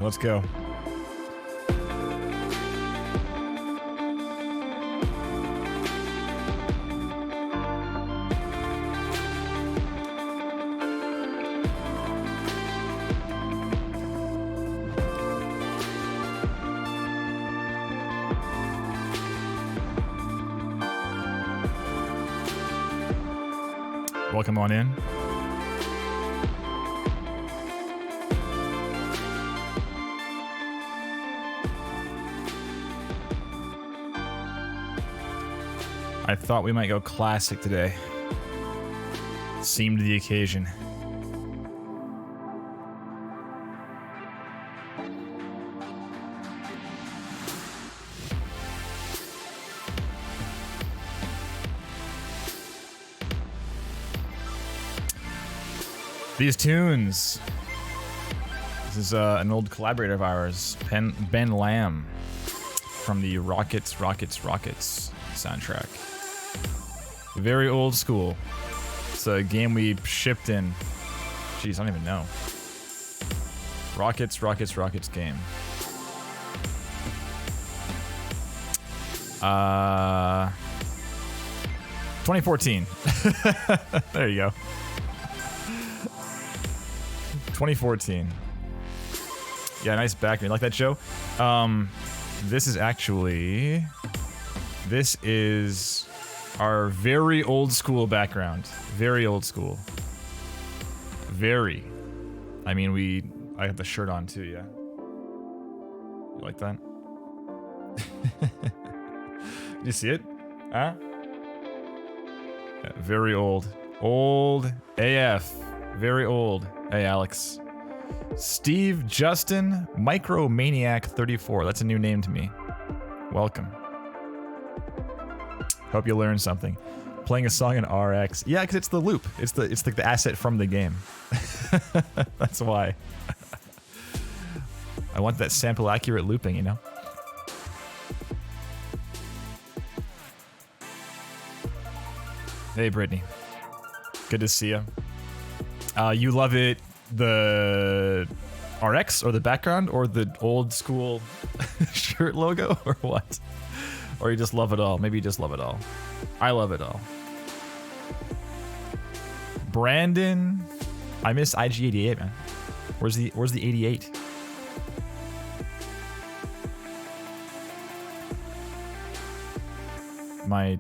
Let's go. Welcome on in. I thought we might go classic today. Seemed the occasion. These tunes. This is an old collaborator of ours, Ben Lamb, from the Rockets soundtrack. Very old school. It's a game we shipped in. Jeez, I don't even know. Rockets game. 2014. There you go. 2014. Yeah, nice background. You like that, Joe? This is our very old school background. Very old school. Very. I mean, I have the shirt on too, yeah. You like that? You see it? Huh? Yeah, very old. Old AF. Very old. Hey, Alex. Steve Justin Micromaniac 34. That's a new name to me. Welcome. Hope you learned something. Playing a song in RX. Yeah, because it's the loop. It's like the asset from the game. That's why. I want that sample accurate looping, you know? Hey, Brittany. Good to see you. You love it, the RX or the background or the old school shirt logo or what? Or you just love it all? Maybe you just love it all. I love it all. Brandon, I miss IG88, man. Where's the 88? My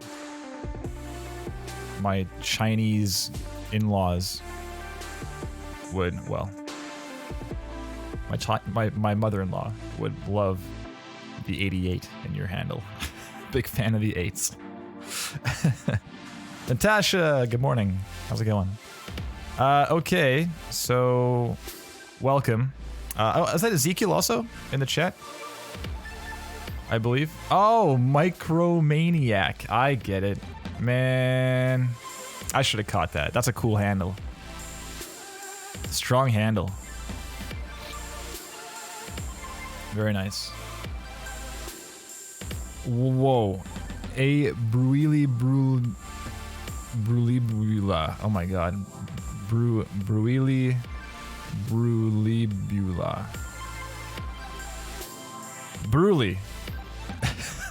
Chinese in-laws would, well, my mother-in-law would love the 88 in your handle. Big fan of the 8s. Natasha, good morning. How's it going? Okay, so welcome. Is that Ezekiel also in the chat? I believe. Oh, Micromaniac. I get it. Man, I should have caught that. That's a cool handle. Strong handle. Very nice. Whoa. A Bruila. Oh my god. Bruili Brulibula. Bruly.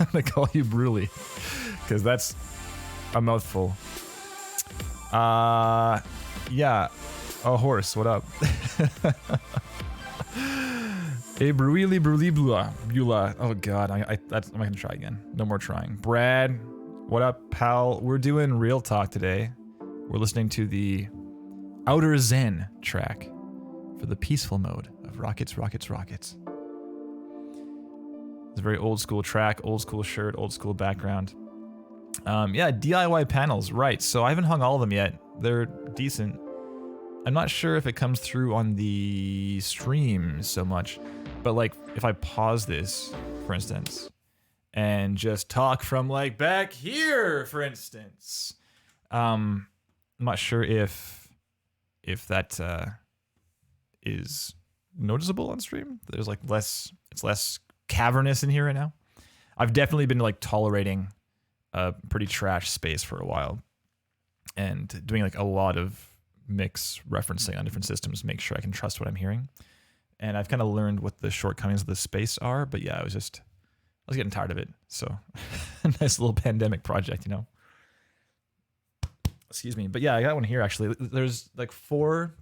I'm gonna call you Bruly, because that's a mouthful. Yeah. Oh, horse, what up? A Bruili Brulibula. Oh god, I'm not gonna try again. No more trying. Brad, what up, pal? We're doing real talk today. We're listening to the Outer Zen track for the peaceful mode of Rockets. It's a very old school track, old school shirt, old school background. Yeah, DIY panels, right. So I haven't hung all of them yet. They're decent. I'm not sure if it comes through on the stream so much, but like if I pause this, for instance, and just talk from like back here, for instance, I'm not sure if that is noticeable on stream. There's like it's less cavernous in here right now. I've definitely been like tolerating a pretty trash space for a while and doing like a lot of mix referencing on different systems to make sure I can trust what I'm hearing. And I've kind of learned what the shortcomings of the space are, but yeah, I was getting tired of it. So nice little pandemic project, you know. Excuse me. But yeah, I got one here actually. There's like 4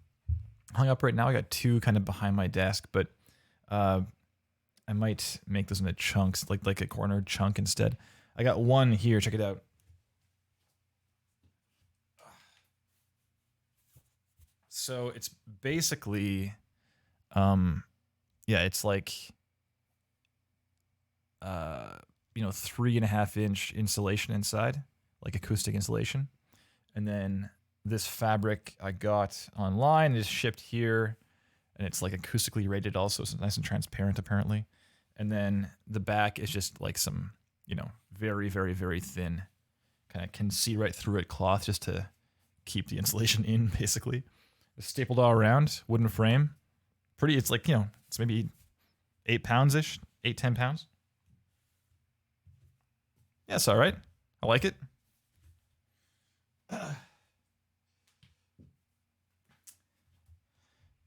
hung up right now. I got 2 kind of behind my desk, but I might make those into chunks, like a corner chunk instead. I got 1 here. Check it out. So it's basically, yeah, it's like, 3.5-inch insulation inside, like acoustic insulation. And then this fabric I got online is shipped here, and it's like acoustically rated also, so it's nice and transparent apparently. And then the back is just like some, very, very, very thin, kind of can see right through it cloth just to keep the insulation in, basically. It's stapled all around, wooden frame. Pretty, it's like, it's maybe 8 pounds-ish, 8-10 pounds. Yeah, it's all right. I like it.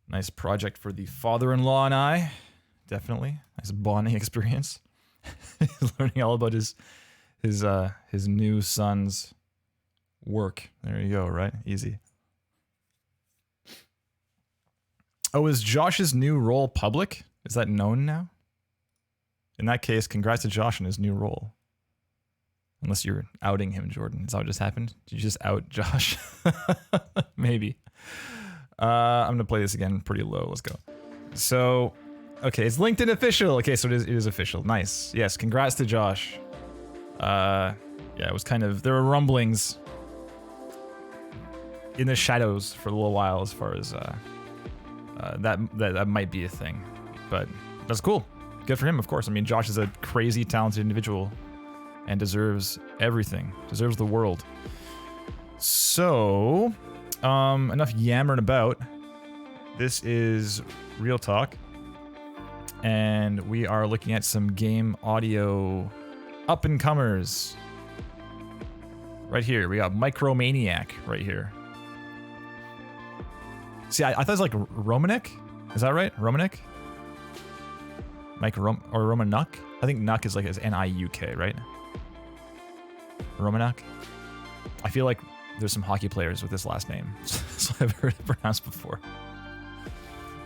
Nice project for the father-in-law and I. Definitely. Nice bonding experience. Learning all about his new son's work. There you go, right? Easy. Oh, is Josh's new role public? Is that known now? In that case, congrats to Josh on his new role. Unless you're outing him, Jordan. Is that what just happened? Did you just out Josh? Maybe. I'm going to play this again pretty low. Let's go. So, okay, it's LinkedIn official. Okay, so it is official. Nice. Yes, congrats to Josh. Yeah, it was kind of, there were rumblings in the shadows for a little while as far as that might be a thing. But that's cool. Good for him, of course. I mean, Josh is a crazy talented individual and deserves everything. Deserves the world. So, enough yammering about. This is Real Talk. And we are looking at some game audio up-and-comers. Right here, we got Romaniak right here. See, I thought it was like Romaniak. Is that right? Romaniak? Or Romanuk? I think Nuk is like as N-I-U-K, right? Romaniak? I feel like there's some hockey players with this last name, so I've heard it pronounced before.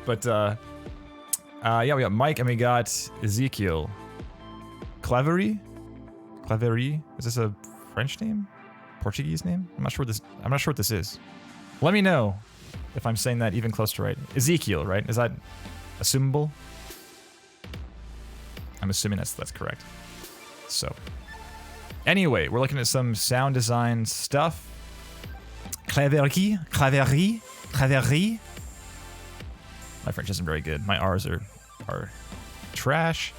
But yeah, we got Mike and we got Ezequiel. Claverie? Claverie? Is this a French name? Portuguese name? I'm not sure what this is. Let me know if I'm saying that even close to right. Ezequiel, right? Is that assumable? I'm assuming that's correct. So, anyway, we're looking at some sound design stuff. Claverie. My French isn't very good. My R's are trash.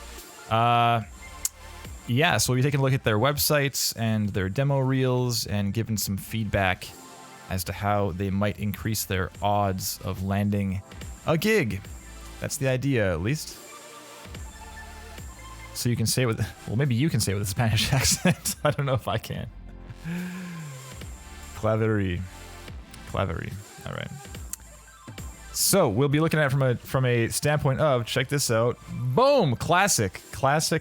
Yeah, so we'll be taking a look at their websites and their demo reels and giving some feedback as to how they might increase their odds of landing a gig. That's the idea, at least. So you can say it with, well, maybe you can say it with a Spanish accent. I don't know if I can. Claverie. All right. So we'll be looking at it from a standpoint of, check this out. Boom! Classic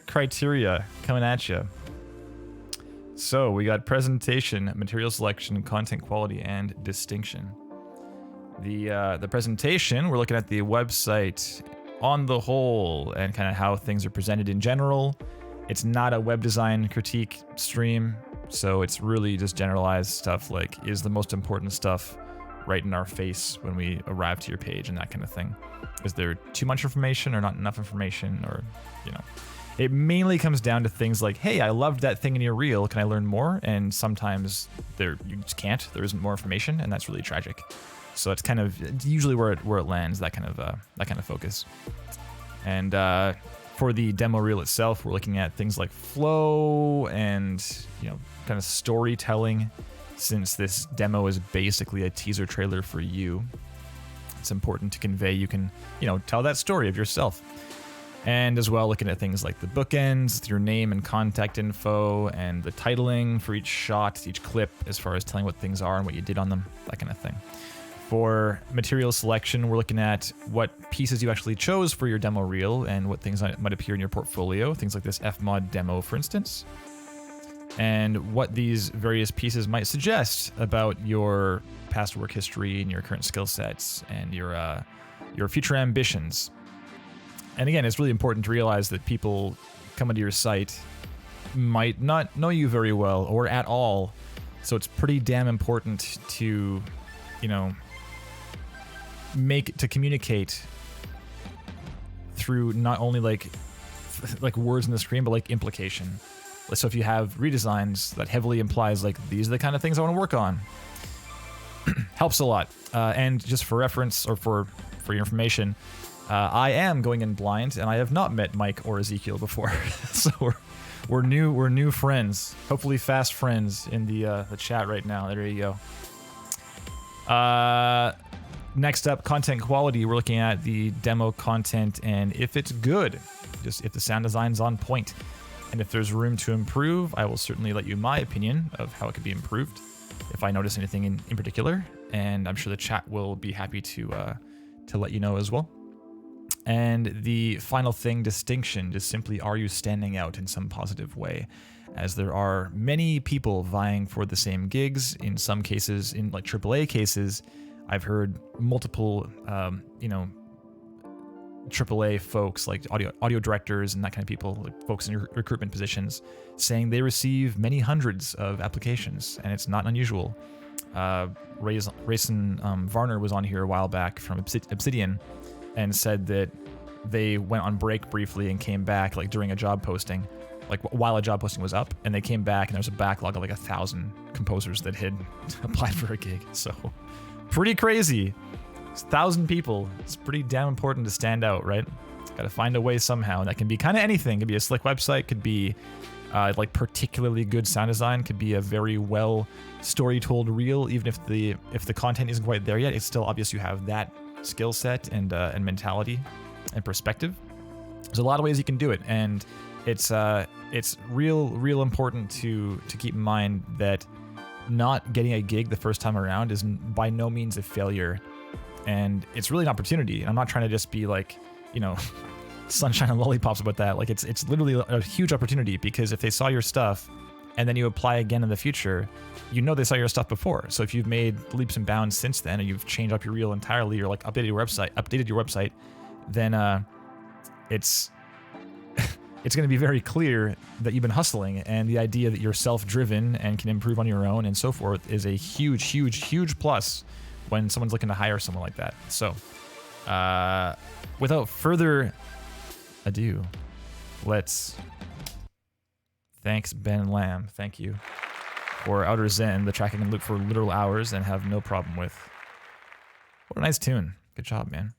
criteria coming at you. So we got presentation, material selection, content quality, and distinction. The presentation, we're looking at the website on the whole and kind of how things are presented in general. It's not a web design critique stream, so it's really just generalized stuff like, is the most important stuff right in our face when we arrive to your page and that kind of thing. Is there too much information or not enough information, or, It mainly comes down to things like, hey, I loved that thing in your reel, can I learn more? And sometimes you just can't, there isn't more information, and that's really tragic. So it's kind of usually where it lands, that kind of focus. And for the demo reel itself, we're looking at things like flow and kind of storytelling. Since this demo is basically a teaser trailer for you, it's important to convey you can tell that story of yourself. And as well, looking at things like the bookends, your name and contact info, and the titling for each shot, each clip, as far as telling what things are and what you did on them, that kind of thing. For material selection, we're looking at what pieces you actually chose for your demo reel and what things might appear in your portfolio. Things like this Fmod demo, for instance. And what these various pieces might suggest about your past work history and your current skill sets and your future ambitions. And again, it's really important to realize that people coming to your site might not know you very well or at all. So it's pretty damn important to, you know, communicate through not only like words in the screen, but like implication. So if you have redesigns that heavily implies like these are the kind of things I want to work on, helps a lot. And just for reference or for your information, I am going in blind and I have not met Mike or Ezequiel before, so we're new friends. Hopefully fast friends in the chat right now. There you go. Next up, content quality. We're looking at the demo content and if it's good, just if the sound design's on point. And if there's room to improve, I will certainly let you my opinion of how it could be improved if I notice anything in particular. And I'm sure the chat will be happy to let you know as well. And the final thing, distinction, just simply are you standing out in some positive way? As there are many people vying for the same gigs. In some cases, in like AAA cases, I've heard multiple, AAA folks like audio directors and that kind of people, like folks in recruitment positions, saying they receive many hundreds of applications, and it's not unusual. Rayson Varner was on here a while back from Obsidian, and said that they went on break briefly and came back like during a job posting, like while a job posting was up, and they came back and there was a backlog of like 1,000 composers that had applied for a gig. So pretty crazy. 1,000 people. It's pretty damn important to stand out, right? Got to find a way somehow. And that can be kind of anything. It could be a slick website, could be like particularly good sound design, could be a very well story told reel. Even if the content isn't quite there yet, it's still obvious you have that skill set and mentality and perspective. There's a lot of ways you can do it, and it's real important to keep in mind that not getting a gig the first time around is by no means a failure, and it's really an opportunity. And I'm not trying to just be like, you know, sunshine and lollipops about that. Like it's literally a huge opportunity, because if they saw your stuff and then you apply again in the future, you know they saw your stuff before. So if you've made leaps and bounds since then, and you've changed up your reel entirely, or like updated your website, then it's going to be very clear that you've been hustling, and the idea that you're self-driven and can improve on your own and so forth is a huge plus when someone's looking to hire someone like that. So without further ado, thanks Ben Lamb, thank you, for Outer Zen, the track I can loop for literal hours and have no problem with. What a nice tune. Good job, man.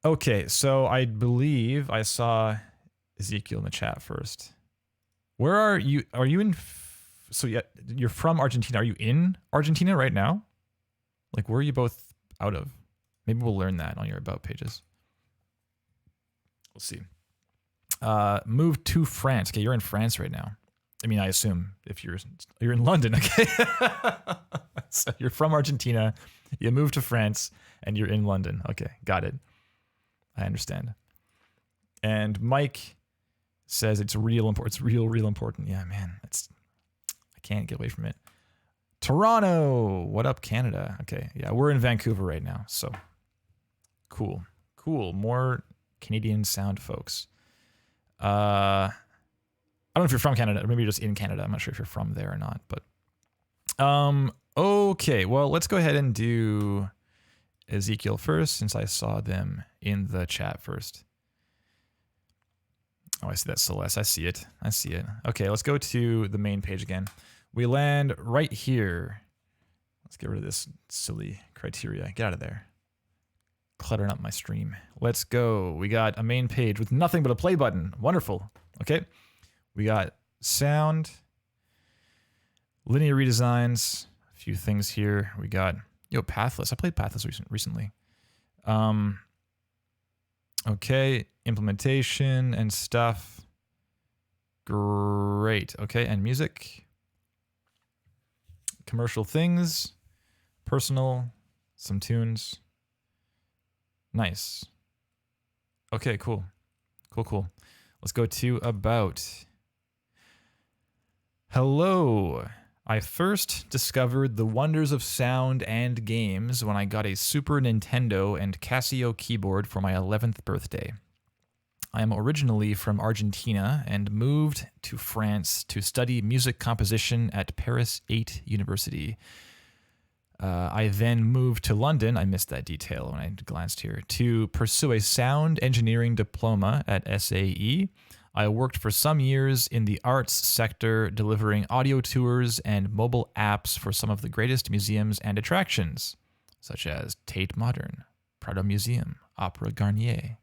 Okay, so I believe I saw Ezequiel in the chat first. Where are you? Are you in? So yeah, you're from Argentina. Are you in Argentina right now? Like, where are you both out of? Maybe we'll learn that on your about pages. We'll see. Move to France. Okay, you're in France right now. I mean, I assume if you're in London, okay? So you're from Argentina, you moved to France, and you're in London. Okay, got it. I understand. And Mike says it's real important. It's real important. Yeah, man, I can't get away from it. Toronto, what up, Canada? Okay, yeah, we're in Vancouver right now, so cool. More Canadian sound folks. I don't know if you're from Canada, or maybe you're just in Canada. I'm not sure if you're from there or not, but okay, well, let's go ahead and do Ezequiel first, since I saw them in the chat first. Oh, I see that, Celeste. I see it. Okay, let's go to the main page again. We land right here. Let's get rid of this silly criteria. Get out of there. Cluttering up my stream. Let's go. We got a main page with nothing but a play button. Wonderful. Okay. We got sound, linear redesigns, a few things here. We got, Pathless. I played Pathless recently. Okay, implementation and stuff. Great. Okay, and music. Commercial things, personal, some tunes. Nice. Okay, cool. Cool. Let's go to about. Hello. I first discovered the wonders of sound and games when I got a Super Nintendo and Casio keyboard for my 11th birthday. I am originally from Argentina and moved to France to study music composition at Paris 8 University. I then moved to London, I missed that detail when I glanced here, to pursue a sound engineering diploma at SAE. I worked for some years in the arts sector, delivering audio tours and mobile apps for some of the greatest museums and attractions, such as Tate Modern, Prado Museum, Opera Garnier,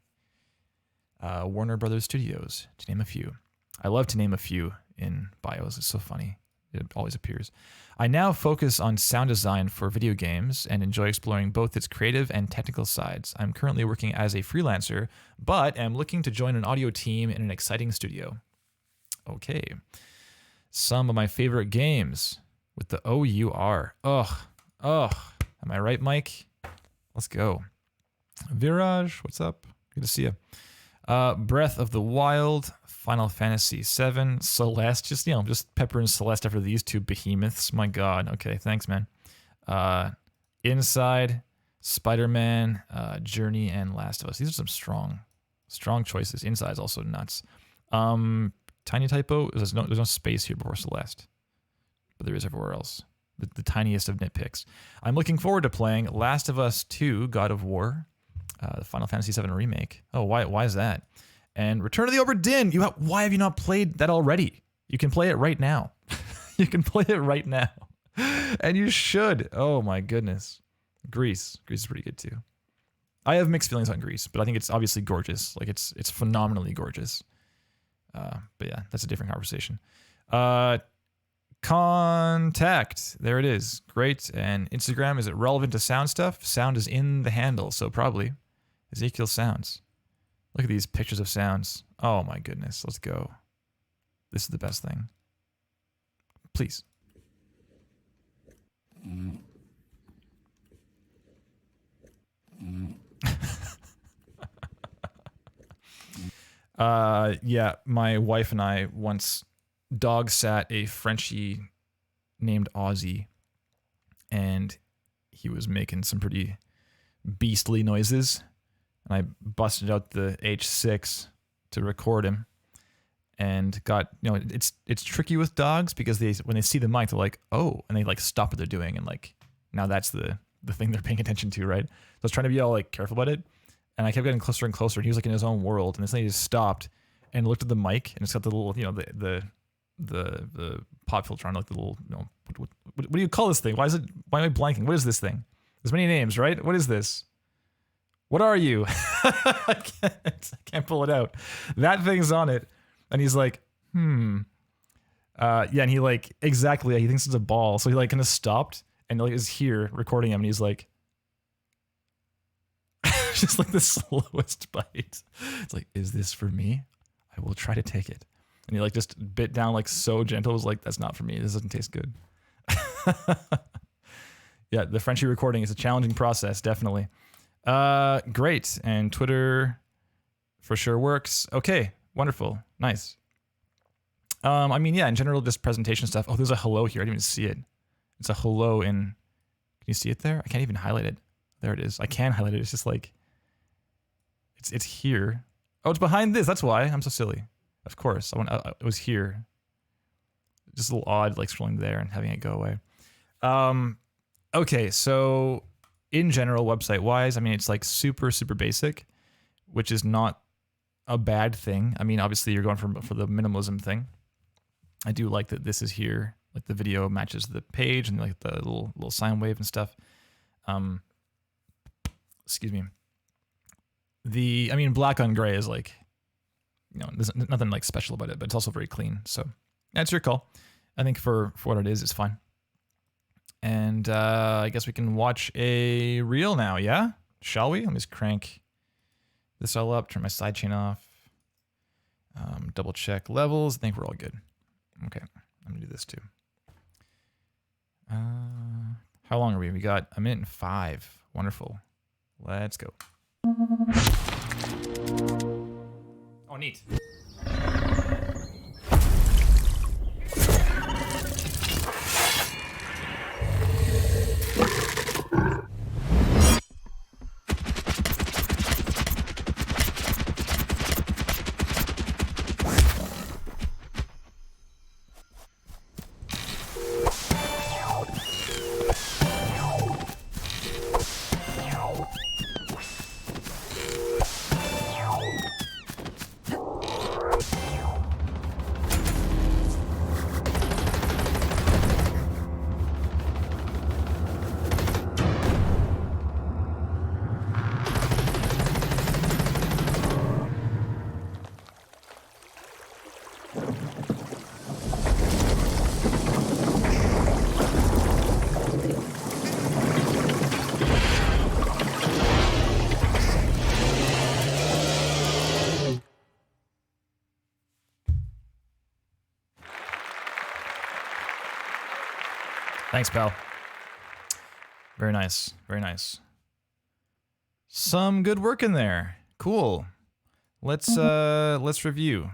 Warner Brothers Studios, to name a few. I love to name a few in bios. It's so funny. It always appears. I now focus on sound design for video games and enjoy exploring both its creative and technical sides. I'm currently working as a freelancer, but am looking to join an audio team in an exciting studio. Okay. Some of my favorite games with the OUR. Ugh. Am I right, Mike? Let's go. Viraj, what's up? Good to see you. Breath of the Wild, Final Fantasy VII, Celeste, just pepper in Celeste after these two behemoths. My God. Okay, thanks, man. Inside, Spider-Man, Journey, and Last of Us. These are some strong choices. Inside is also nuts. Tiny typo. There's no space here before Celeste, but there is everywhere else. The tiniest of nitpicks. I'm looking forward to playing Last of Us 2, God of War, the Final Fantasy VII remake. Oh, why is that? And Return of the Obra Dinn. Why have you not played that already? You can play it right now. You can play it right now. And you should. Oh my goodness. Greece is pretty good too. I have mixed feelings on Greece, but I think it's obviously gorgeous. Like it's phenomenally gorgeous. But yeah, that's a different conversation. Contact. There it is. Great. And Instagram, is it relevant to sound stuff? Sound is in the handle, so probably. Ezequiel Sounds. Look at these pictures of sounds. Oh my goodness. Let's go. This is the best thing. Please. Yeah, my wife and I once dog sat a Frenchie named Ozzy, and he was making some pretty beastly noises, and I busted out the H6 to record him, and got, it's tricky with dogs because when they see the mic, they're like, oh, and they like stop what they're doing, and like now that's the thing they're paying attention to, right? So I was trying to be all like careful about it, and I kept getting closer and closer, and he was like in his own world, and this thing just stopped and looked at the mic, and it's got the little, the pop filter on, like the little, what do you call this thing? Why am I blanking? What is this thing? There's many names, right? What is this? What are you? I can't pull it out. That thing's on it. And he's like, yeah, and he like, exactly, he thinks it's a ball. So he like kind of stopped and like is here recording him, and he's like, just like the slowest bite. It's like, is this for me? I will try to take it. And he like just bit down like so gentle. It was like, that's not for me. This doesn't taste good. Yeah, the Frenchie recording is a challenging process, definitely. Great. And Twitter for sure works. Okay, wonderful. Nice. I mean, yeah, in general, just presentation stuff. Oh, there's a hello here. I didn't even see it. It's a hello in, can you see it there? I can't even highlight it. There it is. I can highlight it. It's just like, it's here. Oh, it's behind this. That's why. I'm so silly. Of course. It was here. Just a little odd, like scrolling there and having it go away. Okay, so in general, website-wise, I mean, it's like super, super basic, which is not a bad thing. I mean, obviously, you're going for the minimalism thing. I do like that this is here. Like the video matches the page and like the little sine wave and stuff. Excuse me. Black on gray is like, there's nothing like special about it, but it's also very clean. So that's your call. I think for what it is, it's fine. And I guess we can watch a reel now, yeah? Shall we? Let me just crank this all up, turn my sidechain off, double check levels. I think we're all good. Okay, I'm gonna do this too. How long are we? We got 1 minute and 5. Wonderful. Let's go. Oh, neat. Thanks, pal. Very nice. Very nice. Some good work in there. Cool. Let's review.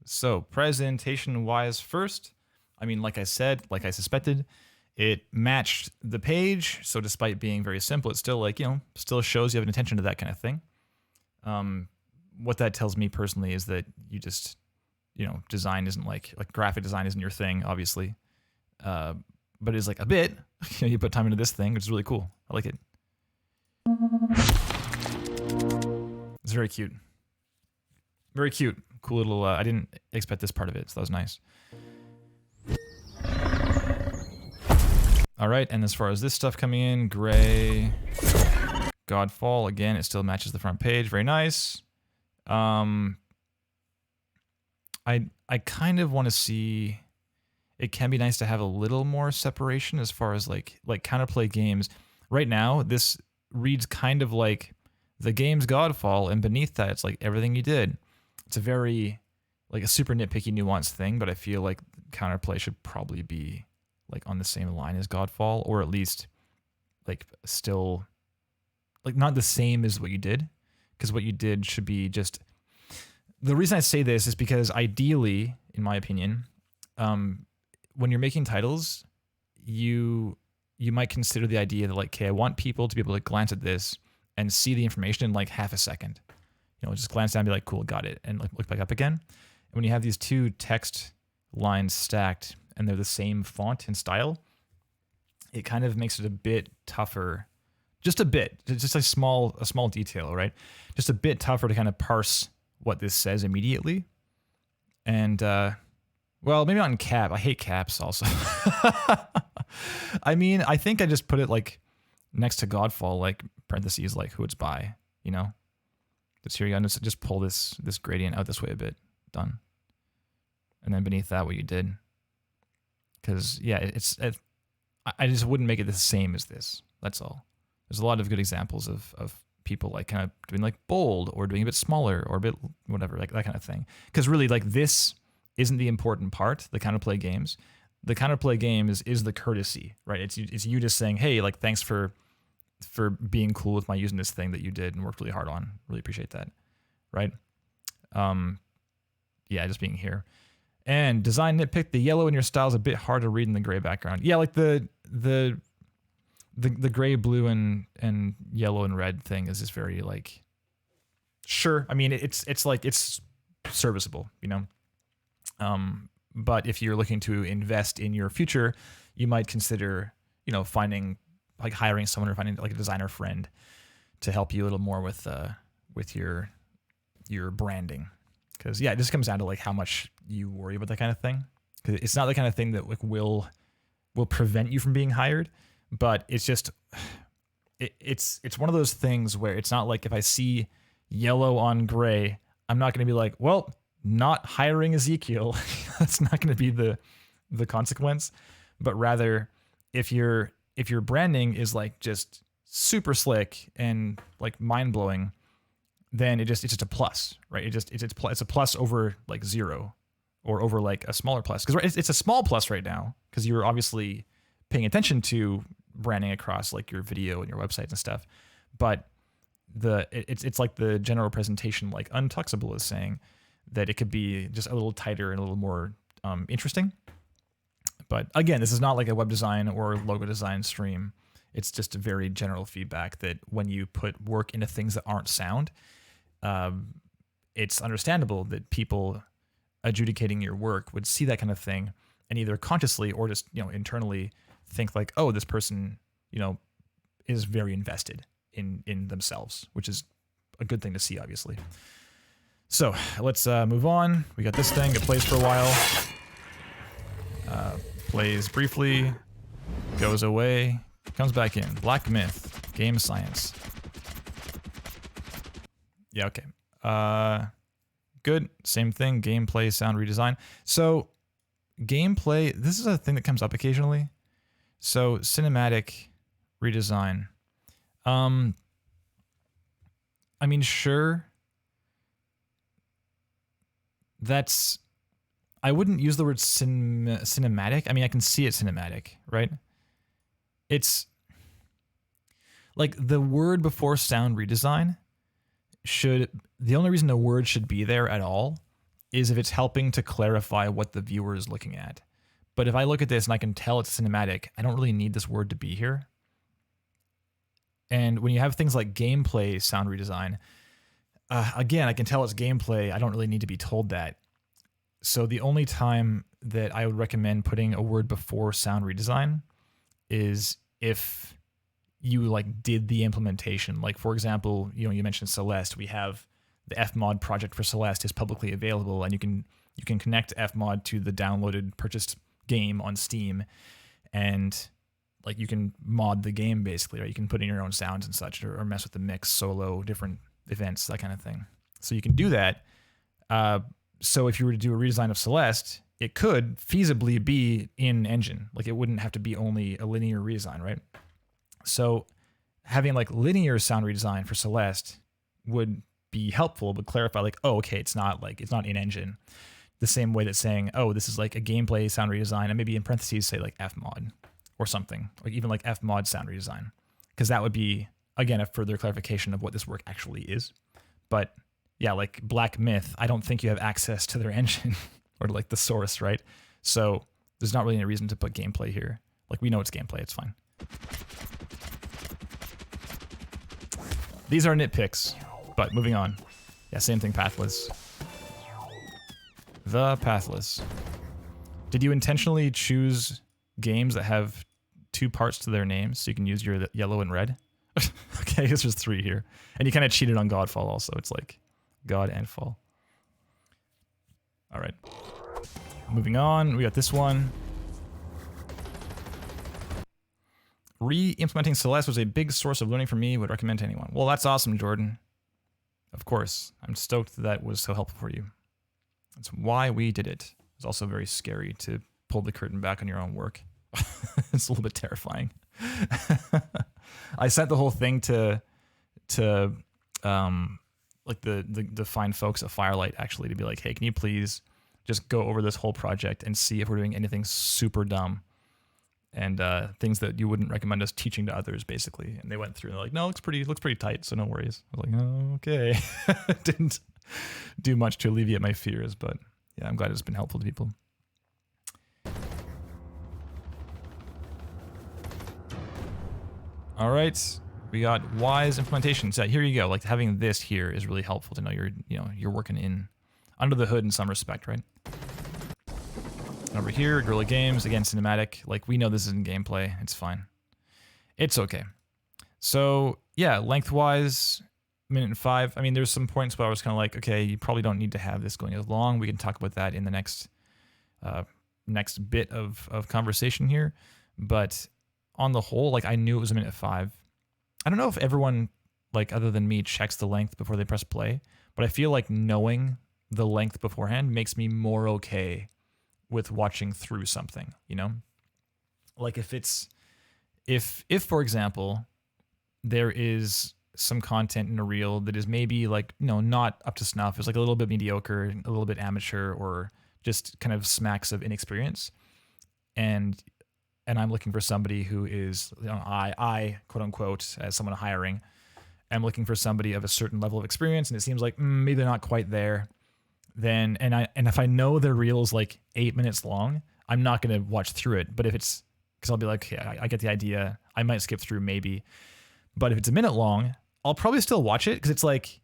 So, presentation-wise first, I mean, like I said, like I suspected, it matched the page. So despite being very simple, it's still like, you know, still shows you have an attention to that kind of thing. What that tells me personally is that you just, you know, design isn't like graphic design isn't your thing, obviously. But it's like a bit, you know, you put time into this thing, which is really cool. I like it. It's very cute. Very cute. Cool little, I didn't expect this part of it, so that was nice. All right, and as far as this stuff coming in, gray, Godfall, again, it still matches the front page. Very nice. I kind of want to see... It can be nice to have a little more separation as far as like counterplay games. Right now, this reads kind of like the game's Godfall, and beneath that, it's like everything you did. It's a very, like a super nitpicky, nuanced thing, but I feel like counterplay should probably be like on the same line as Godfall, or at least like still like not the same as what you did, because what you did should be just... The reason I say this is because ideally, in my opinion, when you're making titles, you might consider the idea that like, okay, I want people to be able to glance at this and see the information in like half a second. You know, just glance down and be like, cool, got it, and like look back up again. And when you have these two text lines stacked and they're the same font and style, it kind of makes it a bit tougher. Just a bit, just a small detail, right? Just a bit tougher to kind of parse what this says immediately. And well, maybe not in cap. I hate caps also. I mean, I think I just put it like next to Godfall, like parentheses, like who it's by, you know? Just here you go. Just pull this gradient out this way a bit. Done. And then beneath that, what you did. Because, yeah, I just wouldn't make it the same as this. That's all. There's a lot of good examples of people like kind of doing like bold or doing a bit smaller or a bit whatever, like that kind of thing. Because really, like this isn't the important part, the counterplay games. The counterplay game is the courtesy, right? It's you just saying, hey, like thanks for being cool with my using this thing that you did and worked really hard on. Really appreciate that, right? Yeah, just being here. And design nitpick, the yellow in your style is a bit hard to read in the gray background. Yeah, like the gray, blue, and yellow and red thing is just very like, sure. I mean, it's like it's serviceable, you know. But if you're looking to invest in your future, you might consider, you know, finding like hiring someone or finding like a designer friend to help you a little more with your branding. Because yeah, it just comes down to like how much you worry about that kind of thing. Because it's not the kind of thing that like will prevent you from being hired, but it's just it's one of those things where it's not like if I see yellow on gray, I'm not going to be like, well, not hiring Ezequiel. That's not going to be the consequence, but rather if your branding is like just super slick and like mind blowing, then it's just a plus, right? It's a plus over like 0 or over like a smaller plus, because it's a small plus right now because you're obviously paying attention to branding across like your video and your websites and stuff. But it's like the general presentation, like Untuxable is saying, that it could be just a little tighter and a little more interesting. But again, this is not like a web design or logo design stream. It's just a very general feedback that when you put work into things that aren't sound, it's understandable that people adjudicating your work would see that kind of thing and either consciously or just, internally think like, oh, this person, is very invested in themselves, which is a good thing to see, obviously. So let's move on. We got this thing. It plays for a while. Plays briefly, goes away, comes back in. Black Myth, game science. Yeah, okay. Good. Same thing. Gameplay, sound redesign. So gameplay, this is a thing that comes up occasionally. So cinematic redesign. I mean, sure. I wouldn't use the word cinematic. I mean, I can see it cinematic, right? It's like the word before sound redesign the only reason the word should be there at all is if it's helping to clarify what the viewer is looking at. But if I look at this and I can tell it's cinematic, I don't really need this word to be here. And when you have things like gameplay sound redesign, again, I can tell it's gameplay. I don't really need to be told that. So the only time that I would recommend putting a word before sound redesign is if you like did the implementation. Like for example, you mentioned Celeste. We have the Fmod project for Celeste is publicly available, and you can connect Fmod to the downloaded purchased game on Steam, and like you can mod the game basically, right? You can put in your own sounds and such, or mess with the mix, solo, different events, that kind of thing. So you can do that. So if you were to do a redesign of Celeste, it could feasibly be in engine. Like it wouldn't have to be only a linear redesign, right? So having like linear sound redesign for Celeste would be helpful, but clarify like, oh, okay, it's not in engine. The same way that saying, oh, this is like a gameplay sound redesign, and maybe in parentheses say like Fmod or something, or even like Fmod sound redesign, because that would be, again, a further clarification of what this work actually is. But yeah, like Black Myth, I don't think you have access to their engine or like the source, right? So there's not really any reason to put gameplay here. Like we know it's gameplay, it's fine. These are nitpicks, but moving on. Yeah, same thing, Pathless. The Pathless. Did you intentionally choose games that have two parts to their names so you can use your yellow and red? Okay, I guess there's three here. And you kind of cheated on Godfall also. It's like God and Fall. All right. Moving on, we got this one. Re-implementing Celeste was a big source of learning for me. Would recommend to anyone. Well, that's awesome, Jordan. Of course. I'm stoked that was so helpful for you. That's why we did it. It's also very scary to pull the curtain back on your own work. It's a little bit terrifying. I sent the whole thing to like the fine folks at Firelight actually to be like, hey, can you please just go over this whole project and see if we're doing anything super dumb and things that you wouldn't recommend us teaching to others, basically. And they went through and they're like, no, it looks pretty tight, so no worries. I was like, oh, okay. Didn't do much to alleviate my fears, but yeah, I'm glad it's been helpful to people. All right, we got wise implementation. So here you go. Like having this here is really helpful to know you're working in under the hood in some respect, right? Over here, Guerrilla Games, again, cinematic. Like we know this isn't gameplay. It's fine. It's okay. So yeah, lengthwise, 1:05. I mean, there's some points where I was kind of like, okay, you probably don't need to have this going as long. We can talk about that in the next bit of conversation here. But on the whole, like I knew it was 1:05. I don't know if everyone, like other than me, checks the length before they press play, but I feel like knowing the length beforehand makes me more okay with watching through something, Like if for example, there is some content in a reel that is maybe like, not up to snuff. It's like a little bit mediocre, a little bit amateur, or just kind of smacks of inexperience. And and I'm looking for somebody who is, you know, I quote unquote, as someone hiring, I'm looking for somebody of a certain level of experience, and it seems like maybe they're not quite there. Then and if I know their reel is like 8 minutes long, I'm not gonna watch through it. But if it's, because I'll be like, okay, I get the idea. I might skip through maybe. But if it's a minute long, I'll probably still watch it because it's like,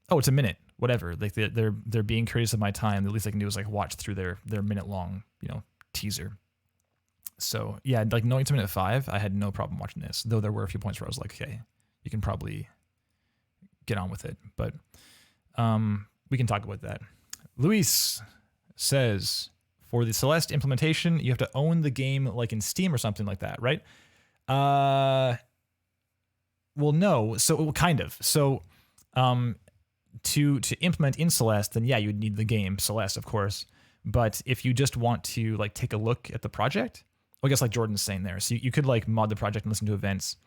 oh, it's a minute, whatever. Like they're being courteous of my time. The least I can do is like watch through their minute long, you know, teaser. So yeah, like knowing it's a minute 5, I had no problem watching this. Though there were a few points where I was like, okay, you can probably get on with it. But we can talk about that. Luis says, for the Celeste implementation, you have to own the game like in Steam or something like that, right? Well, no. So kind of. So to implement in Celeste, then yeah, you'd need the game Celeste, of course. But if you just want to like take a look at the project, well, I guess like Jordan's saying there, so you could like mod the project and listen to events.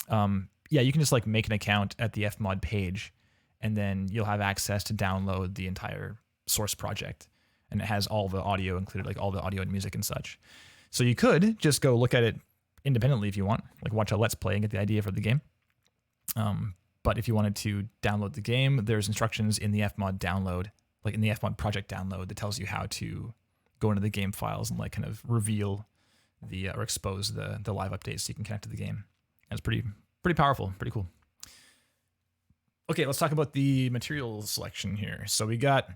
Yeah, you can just like make an account at the fmod page, and then you'll have access to download the entire source project, and it has all the audio included, like all the audio and music and such. So you could just go look at it independently if you want, like watch a Let's Play and get the idea for the game. But if you wanted to download the game, there's instructions in the fmod download, like in the fmod project download, that tells you how to go into the game files and like kind of reveal the or expose the live updates so you can connect to the game. And it's pretty powerful, pretty cool. Okay, let's talk about the material selection here. So we got,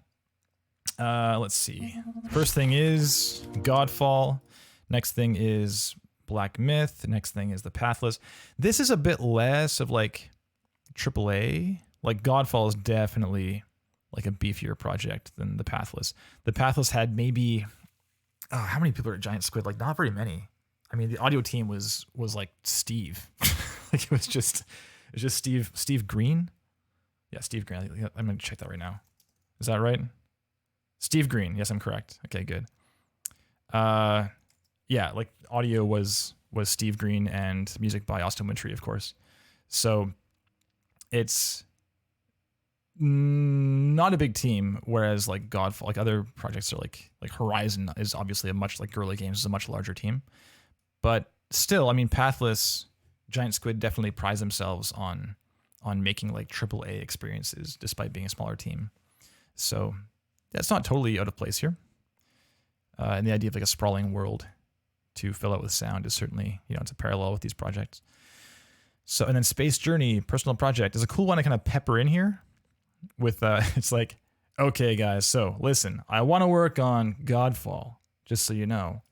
let's see. First thing is Godfall. Next thing is Black Myth. Next thing is the Pathless. This is a bit less of like AAA. Like Godfall is definitely like a beefier project than the Pathless. The Pathless had maybe, how many people are at Giant Squid? Like not very many. I mean, the audio team was like Steve. Like it was just Steve Green. Yeah, Steve Green. I'm gonna check that right now. Is that right? Steve Green. Yes, I'm correct. Okay, good. Yeah, like audio was Steve Green and music by Austin Wintory, of course. So it's not a big team, whereas like Godfall, like other projects are like Horizon is obviously a much, like Guerrilla Games is a much larger team. But still, I mean, Pathless, Giant Squid definitely prize themselves on making like AAA experiences despite being a smaller team. So that's not totally out of place here. And the idea of like a sprawling world to fill out with sound is certainly, you know, it's a parallel with these projects. So, and then Space Journey, personal project, is a cool one to kind of pepper in here with, it's like, okay guys, so listen, I want to work on Godfall, just so you know.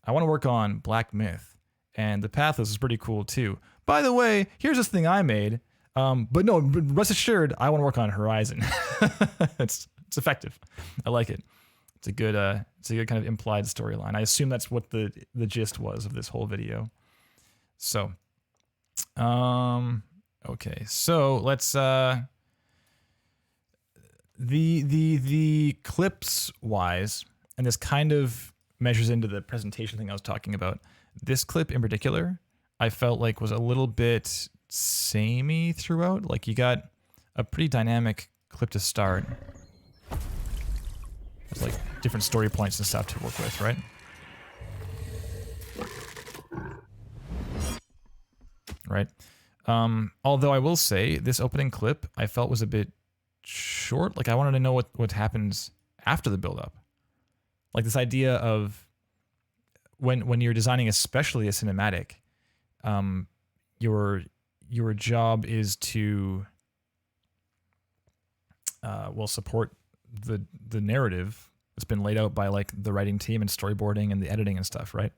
I want to work on Black Myth, and the Pathless is pretty cool too. By the way, here's this thing I made, but no, rest assured, I want to work on Horizon. It's effective. I like it. It's a good kind of implied storyline. I assume that's what the gist was of this whole video. So, okay, so let's the clips wise, and this kind of measures into the presentation thing I was talking about. This clip in particular, I felt like was a little bit samey throughout. Like you got a pretty dynamic clip to start. There's like different story points and stuff to work with, right? Right. Although I will say this opening clip I felt was a bit short. Like I wanted to know what happens after the build-up. Like this idea of when you're designing especially a cinematic, your job is to support the narrative that's been laid out by like the writing team and storyboarding and the editing and stuff, right?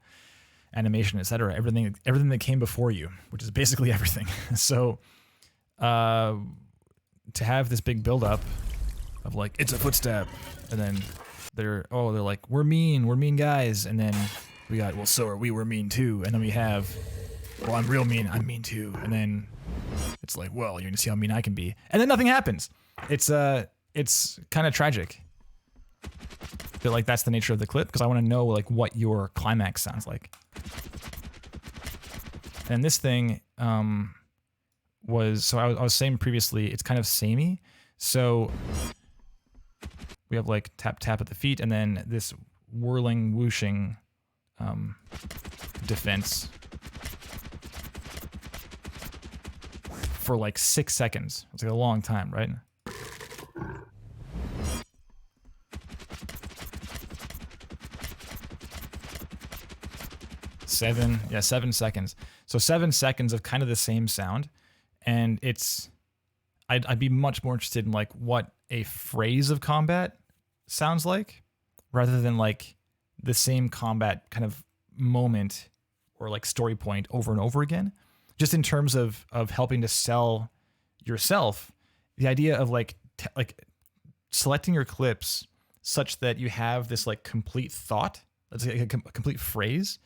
Animation, etc. Everything that came before you, which is basically everything. So to have this big build up of like it's a footstep, and then they're like we're mean guys, and then we got well so are we, we're mean too, and then we have well I'm real mean, I'm mean too, and then it's like well you're gonna see how mean I can be, and then nothing happens. It's kind of tragic. I feel like that's the nature of the clip because I want to know like what your climax sounds like. And this thing was, so I was saying previously, it's kind of samey. So we have like tap tap at the feet and then this whirling whooshing defense for like 6 seconds. It's like a long time, right? Seven seconds. So 7 seconds of kind of the same sound, and I'd be much more interested in like what a phrase of combat sounds like, rather than like the same combat kind of moment or like story point over and over again. Just in terms of helping to sell yourself, the idea of like selecting your clips such that you have this like complete thought, that's like a complete phrase,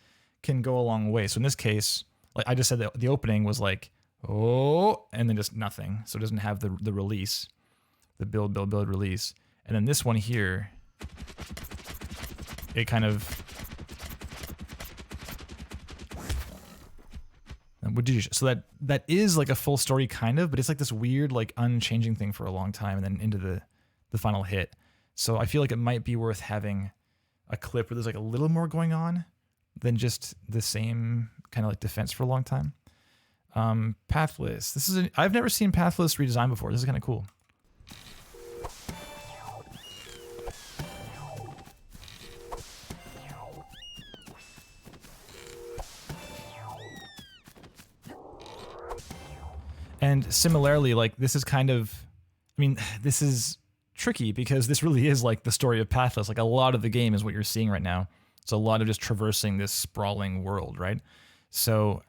can go a long way. So in this case, like I just said that the opening was like, oh, and then just nothing. So it doesn't have the release, the build, release. And then this one here, it kind of, so that is like a full story kind of, but it's like this weird, like unchanging thing for a long time and then into the final hit. So I feel like it might be worth having a clip where there's like a little more going on than just the same kind of like defense for a long time. Pathless. I've never seen Pathless redesigned before. This is kind of cool. And similarly, like this is kind of, I mean, this is tricky because this really is like the story of Pathless. Like a lot of the game is what you're seeing right now. It's a lot of just traversing this sprawling world, right? So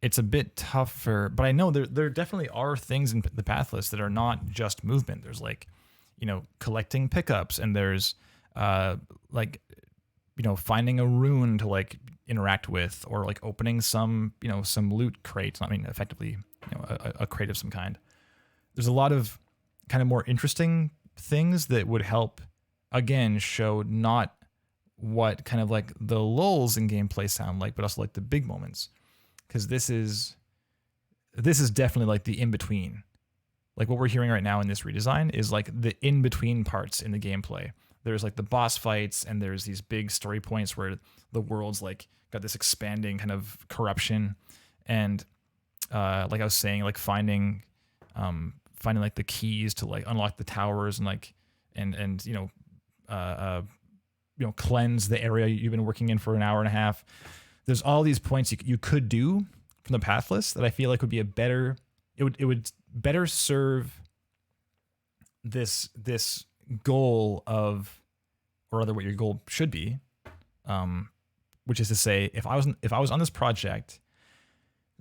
it's a bit tougher, but I know there definitely are things in the Pathless that are not just movement. There's like, you know, collecting pickups, and there's like, you know, finding a rune to like interact with, or like opening some, you know, some loot crates. I mean, effectively, you know, a crate of some kind. There's a lot of kind of more interesting things that would help, again, show not what kind of like the lulls in gameplay sound like, but also like the big moments. Because this is definitely like the in-between. Like what we're hearing right now in this redesign is like the in-between parts in the gameplay. There's like the boss fights, and there's these big story points where the world's like got this expanding kind of corruption. And like I was saying, like finding like the keys to like unlock the towers, and like and you know, cleanse the area you've been working in for an hour and a half. There's all these points you could do from the Pathless that I feel like would be it would better serve this goal of, or rather what your goal should be, which is to say, if I was on this project,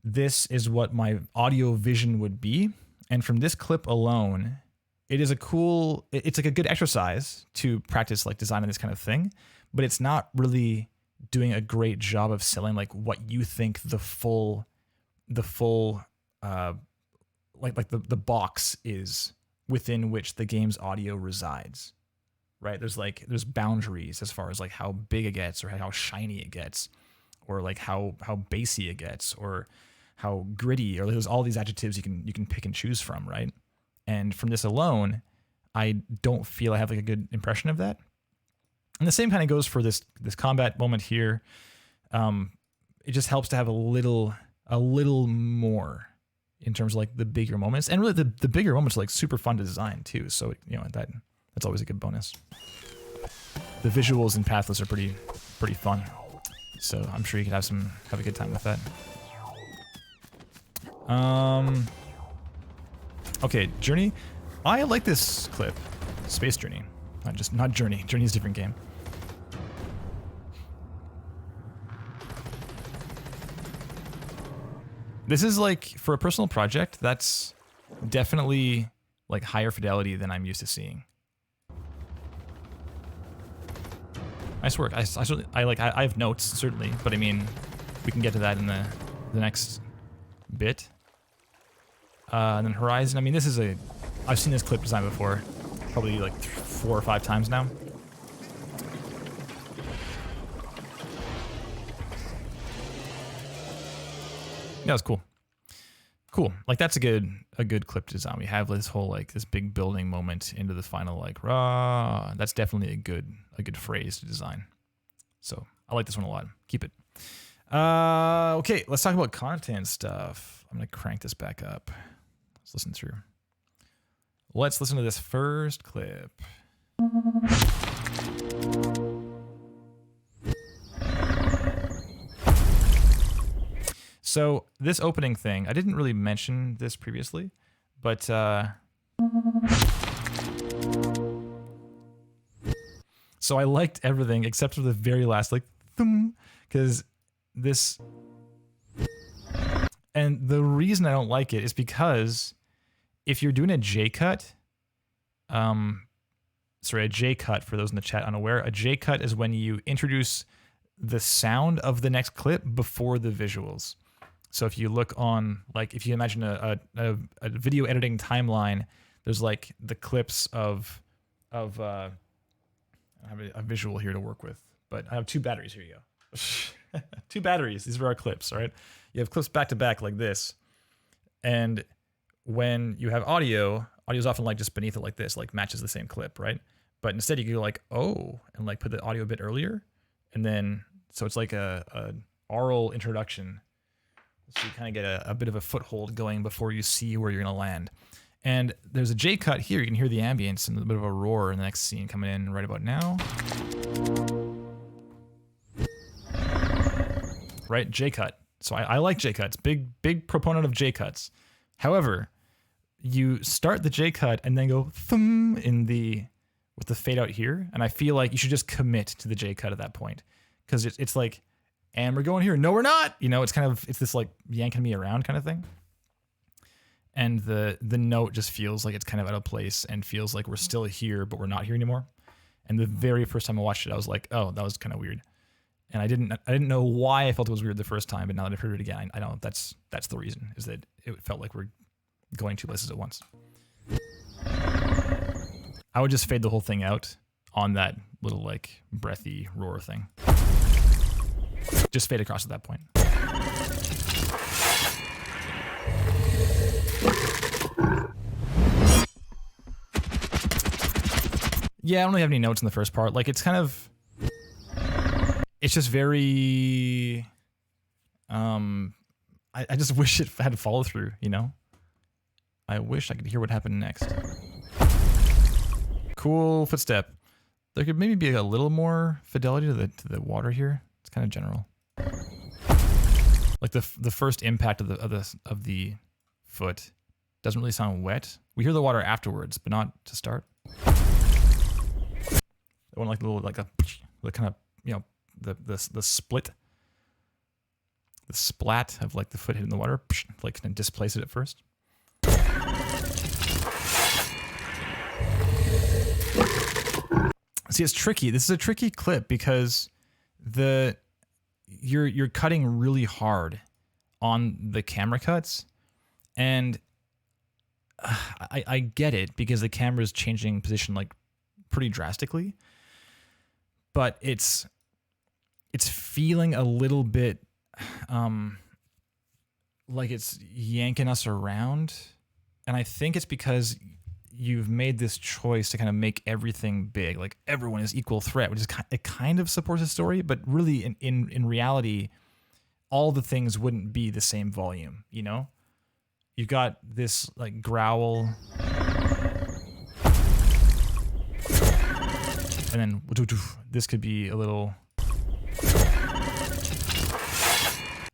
this is what my audio vision would be. And from this clip alone, it's like a good exercise to practice like designing this kind of thing, but it's not really doing a great job of selling like what you think the full like the box is within which the game's audio resides, right? There's boundaries as far as like how big it gets, or how shiny it gets, or like how bassy it gets, or how gritty, or there's all these adjectives you can pick and choose from, right? And from this alone, I don't feel I have like a good impression of that. And the same kind of goes for this combat moment here. It just helps to have a little more in terms of like the bigger moments, and really the bigger moments are like super fun to design too. So you know that's always a good bonus. The visuals in Pathless are pretty fun, so I'm sure you could have a good time with that. Okay, Journey. I like this clip. Space Journey, not Journey. Journey's a different game. This is like, for a personal project, that's definitely like higher fidelity than I'm used to seeing. Nice work. I have notes, certainly, but I mean, we can get to that in the next bit. And then Horizon, I mean, I've seen this clip design before, probably like 4 or 5 times now. Yeah, it's cool. Cool. Like that's a good clip design. We have this whole like this big building moment into the final like rah. That's definitely a good phrase to design. So I like this one a lot. Keep it. Okay, let's talk about content stuff. I'm gonna crank this back up. Let's listen through. Let's listen to this first clip. So this opening thing, I didn't really mention this previously, but so I liked everything except for the very last, like, because this, and the reason I don't like it is because if you're doing a J cut, sorry, a J cut for those in the chat unaware, a J cut is when you introduce the sound of the next clip before the visuals. So if you look on, like, if you imagine a video editing timeline, there's like the clips of I have a visual here to work with, but I have 2 batteries. Here you go. 2 batteries. These are our clips, all right? You have clips back to back like this. And when you have audio is often like just beneath it like this, like matches the same clip, right? But instead you can go like, oh, and like put the audio a bit earlier. And then, so it's like a oral introduction. So you kind of get a bit of a foothold going before you see where you're going to land. And there's a J cut here. You can hear the ambience and a bit of a roar in the next scene coming in right about now. Right, J cut. So I like J cuts. Big proponent of J cuts. However, you start the J cut and then go thum with the fade out here. And I feel like you should just commit to the J cut at that point, because it's like, and we're going here. No, we're not. You know, it's this like yanking me around kind of thing. And the note just feels like it's kind of out of place and feels like we're still here, but we're not here anymore. And the very first time I watched it, I was like, oh, that was kind of weird. And I didn't know why I felt it was weird the first time, but now that I've heard it again, I know that's the reason, is that it felt like we're going 2 places at once. I would just fade the whole thing out on that little like breathy roar thing. Just fade across at that point. Yeah, I don't really have any notes in the first part. Like, it's kind of, it's just very, I just wish it had follow through, you know? I wish I could hear what happened next. Cool footstep. There could maybe be a little more fidelity to the water here. It's kind of general. Like the first impact of the foot doesn't really sound wet. We hear the water afterwards, but not to start. I want like a little the kind of, you know, the split, the splat of like the foot hitting the water, like kind of displace it at first. See, it's tricky. This is a tricky clip because you're cutting really hard on the camera cuts, and I get it because the camera is changing position like pretty drastically, but it's feeling a little bit like it's yanking us around, and I think it's because you've made this choice to kind of make everything big, like everyone is equal threat, which is it kind of supports the story, but really in reality, all the things wouldn't be the same volume, you know? You've got this like growl, and then this could be a little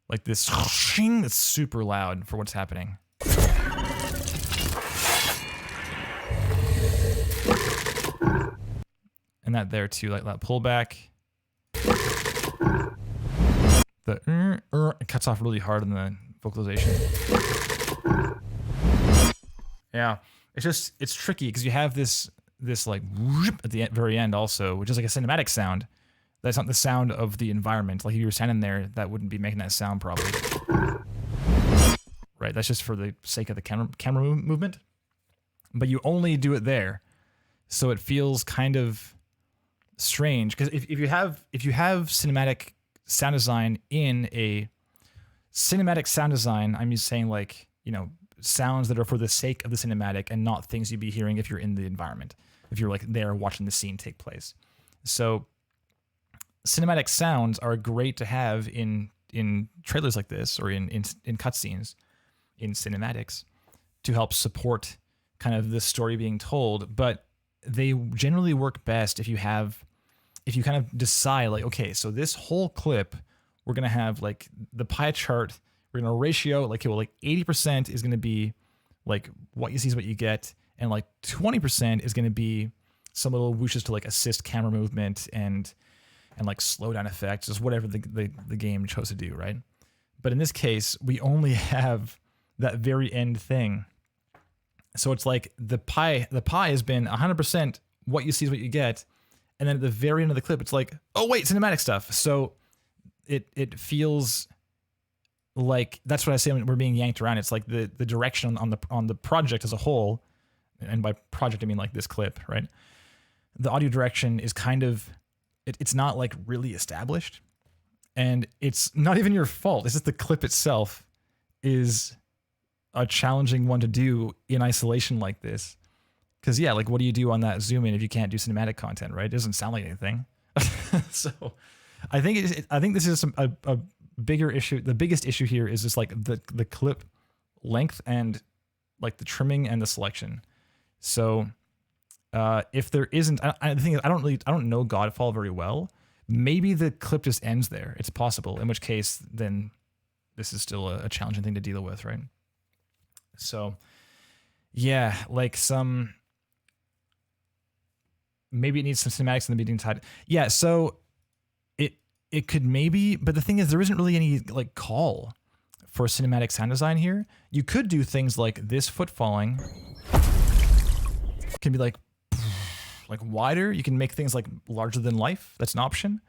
like this that's super loud for what's happening. And that there too, like that pullback. It cuts off really hard in the vocalization. Yeah, it's tricky because you have this like at the very end also, which is like a cinematic sound. That's not the sound of the environment. Like if you were standing there, that wouldn't be making that sound probably. Right, that's just for the sake of the camera movement. But you only do it there, so it feels kind of strange because if you have cinematic sound design in a cinematic sound design, I'm just saying like, you know, sounds that are for the sake of the cinematic and not things you'd be hearing if you're in the environment, if you're like there watching the scene take place. So cinematic sounds are great to have in trailers like this, or in cutscenes, in cinematics, to help support kind of the story being told. But they generally work best if you kind of decide like, okay, so this whole clip, we're going to have like the pie chart, we're going to ratio like, okay, well, like 80% is going to be like what you see is what you get, and like 20% is going to be some little whooshes to like assist camera movement and like slow down effects, just whatever the game chose to do, right? But in this case, we only have that very end thing. So it's like the pie has been 100% what you see is what you get, and then at the very end of the clip, it's like, oh wait, cinematic stuff. So it feels like, that's what I say when we're being yanked around. It's like the direction on the project as a whole, and by project I mean like this clip, right? The audio direction is kind of, it's not like really established, and it's not even your fault. It's just the clip itself is a challenging one to do in isolation like this. Because yeah, like what do you do on that zoom in if you can't do cinematic content, right? It doesn't sound like anything. So I think this is a bigger issue. The biggest issue here is just like the clip length and like the trimming and the selection. So if there isn't, the thing is, I don't know Godfall very well. Maybe the clip just ends there. It's possible. In which case, then this is still a challenging thing to deal with, right? So, yeah, like maybe it needs some cinematics in the beginning side. Yeah, so it could maybe, but the thing is, there isn't really any like call for cinematic sound design here. You could do things like this foot falling can be like wider. You can make things like larger than life. That's an option.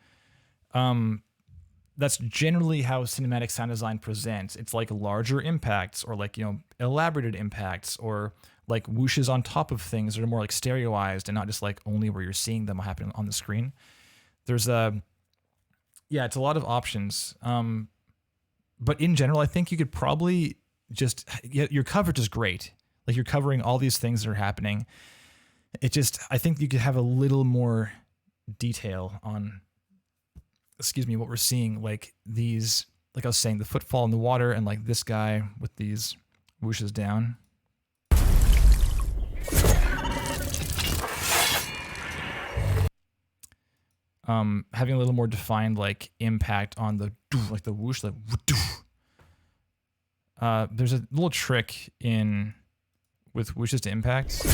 That's generally how cinematic sound design presents. It's like larger impacts, or like, elaborated impacts, or like whooshes on top of things that are more like stereoized and not just like only where you're seeing them happen on the screen. There's it's a lot of options. But in general, I think you could probably just, your coverage is great. Like you're covering all these things that are happening. I think you could have a little more detail on, what we're seeing, like these, like I was saying, the footfall in the water, and like this guy with these whooshes down. Having a little more defined like impact on the like the whoosh, like there's a little trick with whooshes to impacts,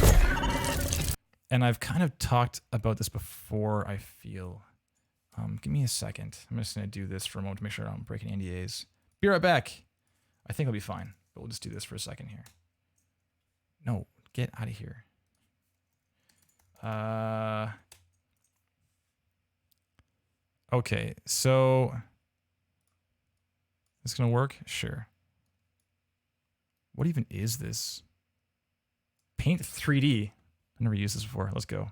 and I've kind of talked about this before, I feel. Give me a second. I'm just gonna do this for a moment to make sure I don't break any NDAs. Be right back. I think I'll be fine, but we'll just do this for a second here. No, get out of here. Okay, so this gonna work? Sure. What even is this? Paint 3D. I've never used this before. Let's go.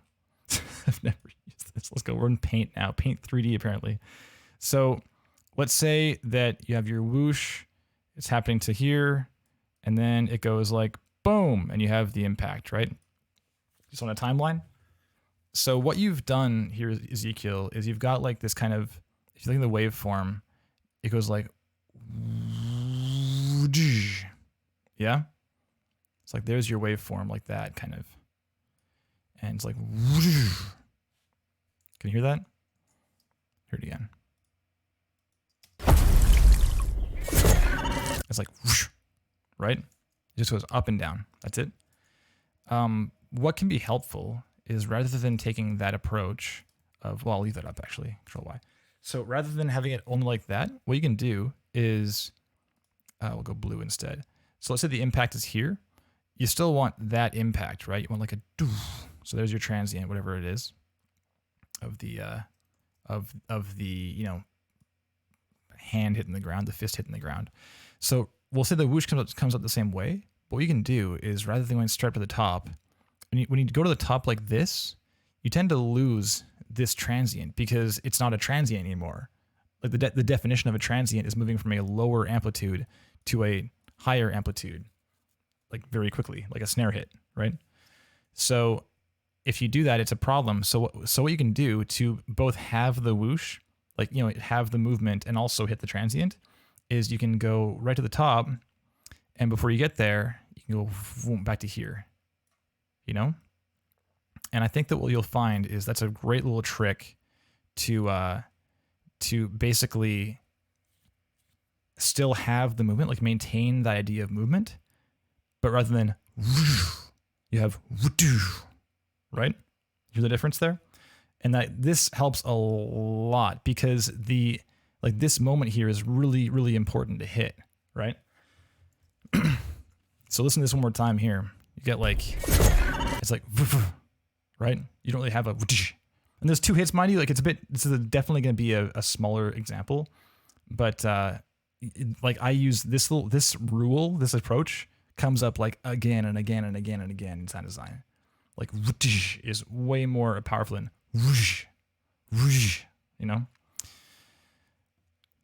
I've never used this. Let's go. We're in Paint now. Paint 3D apparently. So let's say that you have your whoosh. It's happening to here, and then it goes like boom, and you have the impact, right? Just on a timeline. So what you've done here, Ezequiel, is you've got like this kind of, if you look at the waveform, it goes like, yeah? It's like there's your waveform, like that kind of. And it's like, can you hear that? Hear it again. It's like, right? It just goes up and down. That's it. What can be helpful is, rather than taking that approach of, well, I'll leave that up actually, Control Y. So rather than having it only like that, what you can do is, we'll go blue instead. So let's say the impact is here. You still want that impact, right? You want like a doof. So there's your transient, whatever it is, of the hand hitting the ground, the fist hitting the ground. So we'll say the whoosh comes up the same way. But what you can do is, rather than going straight to the top, when you go to the top like this, you tend to lose this transient because it's not a transient anymore. Like the definition of a transient is moving from a lower amplitude to a higher amplitude, like very quickly, like a snare hit, right? So if you do that, it's a problem. So what you can do to both have the whoosh like, you know, have the movement and also hit the transient, is you can go right to the top, and before you get there, you can go back to here, you know? And I think that what you'll find is that's a great little trick to basically still have the movement, like maintain the idea of movement, but rather than you have right? Hear the difference there? And that this helps a lot because this moment here is really, really important to hit, right? So listen to this one more time here. You get like, it's like, right? You don't really have a, and there's 2 hits, mind you. Like this is definitely going to be a smaller example, but like I use this approach comes up like again and again and again and again in sound design. Like is way more powerful than you know.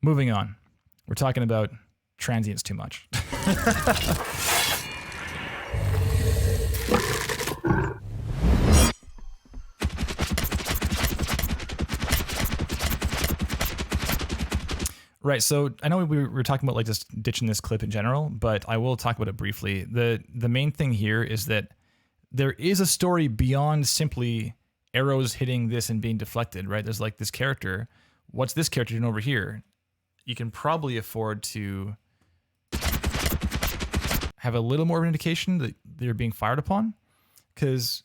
Moving on, we're talking about transients too much. Right, so I know we were talking about like just ditching this clip in general, but I will talk about it briefly. The main thing here is that there is a story beyond simply arrows hitting this and being deflected, right? There's like this character. What's this character doing over here? You can probably afford to have a little more of an indication that they're being fired upon. Because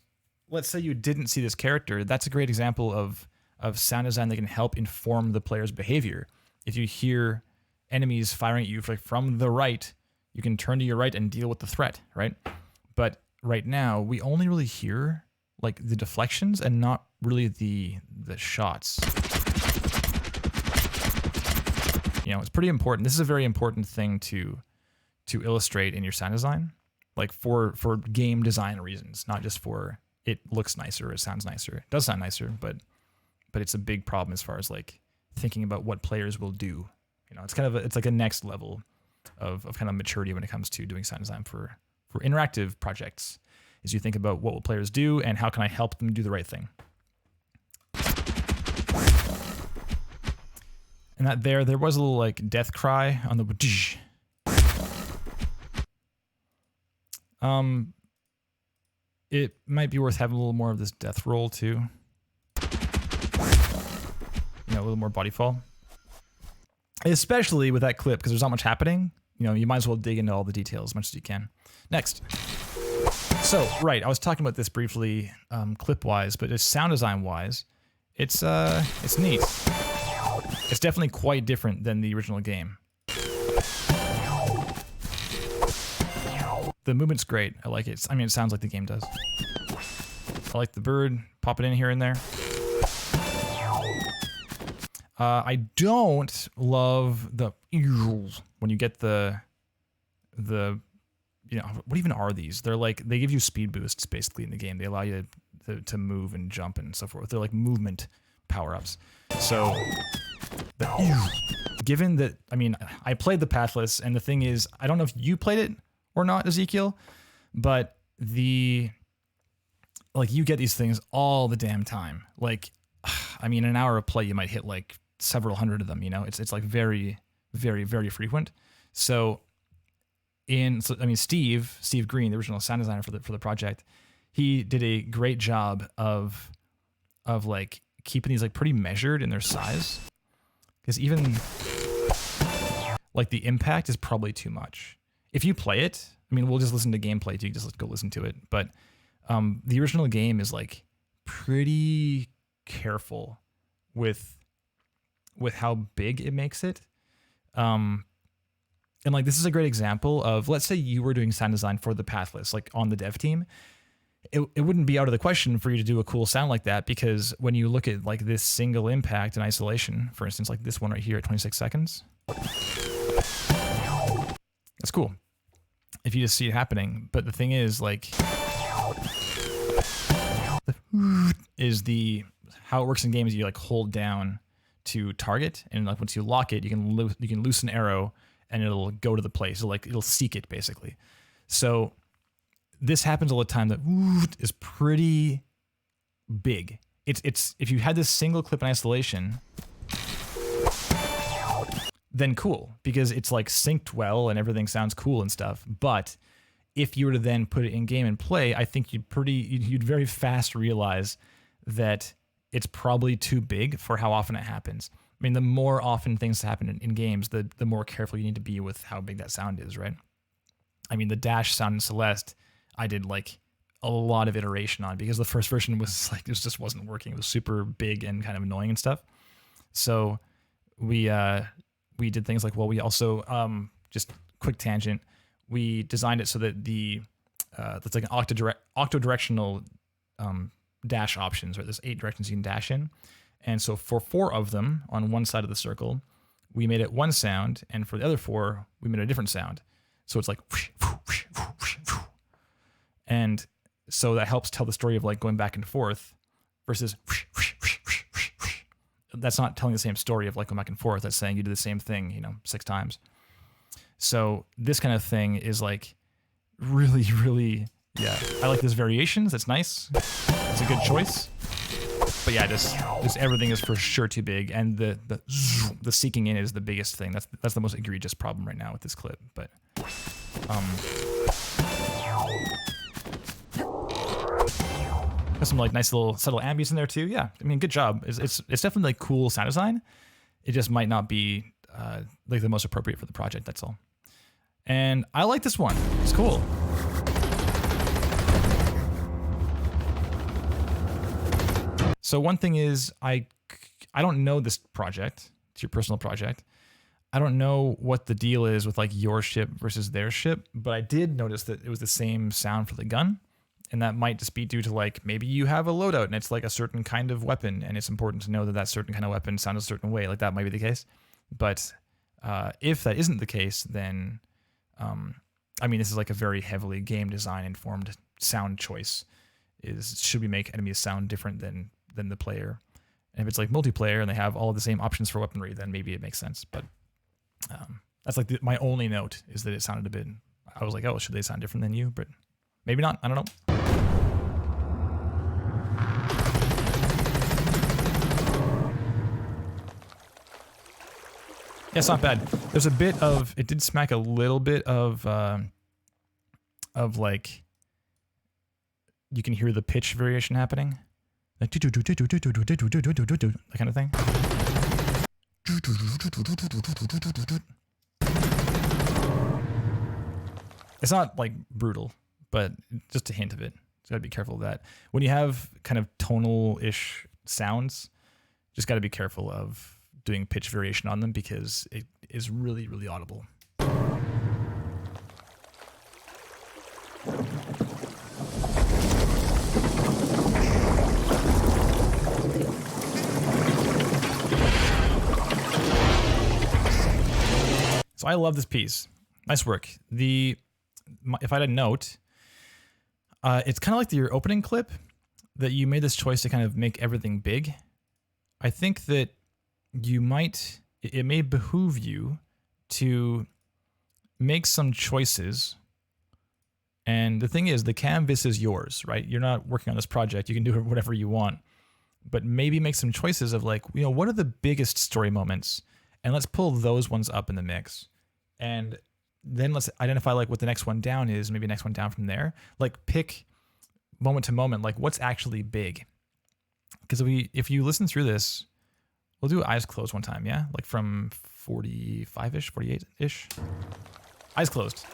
let's say you didn't see this character. That's a great example of sound design that can help inform the player's behavior. If you hear enemies firing at you from the right, you can turn to your right and deal with the threat, right? But right now, we only really hear like the deflections and not really the shots. You know, it's pretty important. This is a very important thing to illustrate in your sound design, like for game design reasons, not just for it looks nicer, it sounds nicer. It does sound nicer, but it's a big problem as far as like thinking about what players will do. You know, it's like a next level of kind of maturity when it comes to doing sound design for interactive projects, is you think about what will players do and how can I help them do the right thing. And that there was a little like death cry on the it might be worth having a little more of this death roll too. You know, a little more body fall. Especially with that clip, because there's not much happening. You know, you might as well dig into all the details as much as you can. Next. So, right, I was talking about this briefly clip-wise, but it's sound design-wise, it's neat. It's definitely quite different than the original game. The movement's great. I like it. I mean, it sounds like the game does. I like the bird popping in here and there. I don't love the when you get the you know, what even are these? They're like, they give you speed boosts basically in the game. They allow you to move and jump and so forth. They're like movement power-ups. So given that, I mean, I played the Pathless, and the thing is, I don't know if you played it or not, Ezekiel, but like you get these things all the damn time. Like, I mean, an hour of play, you might hit like several hundred of them, you know? It's like very, very, very frequent. So I mean, Steve Green, the original sound designer for the project, he did a great job of like keeping these like pretty measured in their size. Because even like the impact is probably too much. If you play it, I mean, we'll just listen to gameplay, so you can just go listen to it. But the original game is like pretty careful with how big it makes it. And like, this is a great example of, let's say you were doing sound design for the Pathless, like on the dev team. It wouldn't be out of the question for you to do a cool sound like that, because when you look at like this single impact in isolation, for instance, like this one right here at 26 seconds, that's cool if you just see it happening. But the thing is, like, how it works in games, you like hold down to target, and like once you lock it, you can loose an arrow and it'll go to the place. It'll seek it basically. So this happens all the time. That is pretty big. It's if you had this single clip in isolation, then cool, because it's like synced well and everything sounds cool and stuff. But if you were to then put it in game and play, I think you'd very fast realize that it's probably too big for how often it happens. I mean, the more often things happen in games, the more careful you need to be with how big that sound is, right? I mean, the dash sound in Celeste, I did like a lot of iteration on, because the first version was like, it just wasn't working. It was super big and kind of annoying and stuff. So we did things like, well, we also, just quick tangent, we designed it so that that's like an octodirectional dash options, right? There's 8 directions you can dash in. And so for 4 of them on one side of the circle, we made it one sound, and for the other 4, we made a different sound. So it's like, and so that helps tell the story of like going back and forth versus that's not telling the same story of like going back and forth. That's saying you do the same thing, 6 times. So this kind of thing is like really, really, yeah. I like this variations. That's nice. It's a good choice. But yeah, just everything is for sure too big, and the seeking in is the biggest thing. That's the most egregious problem right now with this clip. But got some like nice little subtle ambience in there too. Yeah, I mean, good job. It's definitely like cool sound design. It just might not be like the most appropriate for the project. That's all. And I like this one. It's cool. So one thing is, I don't know this project. It's your personal project. I don't know what the deal is with like your ship versus their ship, but I did notice that it was the same sound for the gun. And that might just be due to like, maybe you have a loadout and it's like a certain kind of weapon, and it's important to know that that certain kind of weapon sounds a certain way. Like that might be the case. But if that isn't the case, then, I mean, this is like a very heavily game design informed sound choice. Should we make enemies sound different than the player? And if it's like multiplayer and they have all of the same options for weaponry, then maybe it makes sense. But that's like my only note, is that it sounded a bit, I was like, oh, should they sound different than you? But maybe not. I don't know. Yeah, it's not bad. There's a bit of, it did smack a little bit of like, you can hear the pitch variation happening. Like, that kind of thing. It's not like brutal, but just a hint of it. So gotta be careful of that. When you have kind of tonal-ish sounds, just gotta be careful of doing pitch variation on them, because it is really, really audible. So I love this piece. Nice work. If I had a note, it's kind of like your opening clip, that you made this choice to kind of make everything big. I think that it may behoove you to make some choices. And the thing is, the canvas is yours, right? You're not working on this project. You can do whatever you want, but maybe make some choices of like, what are the biggest story moments? And let's pull those ones up in the mix. And then let's identify like what the next one down is, maybe next one down from there. Like pick moment to moment, like what's actually big. Because if you listen through this, we'll do eyes closed one time, yeah? Like from 45-ish, 48-ish. Eyes closed.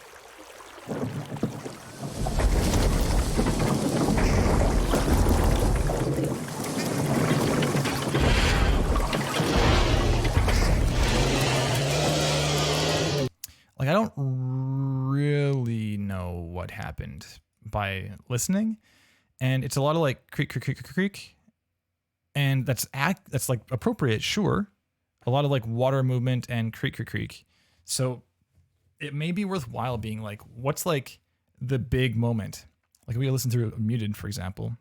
Like, I don't really know what happened by listening. And it's a lot of like creak, creak, creak, creak. And that's like appropriate, sure. A lot of like water movement and creak, creak, creak. So it may be worthwhile being like, what's like the big moment? Like, we listen through Muted, for example.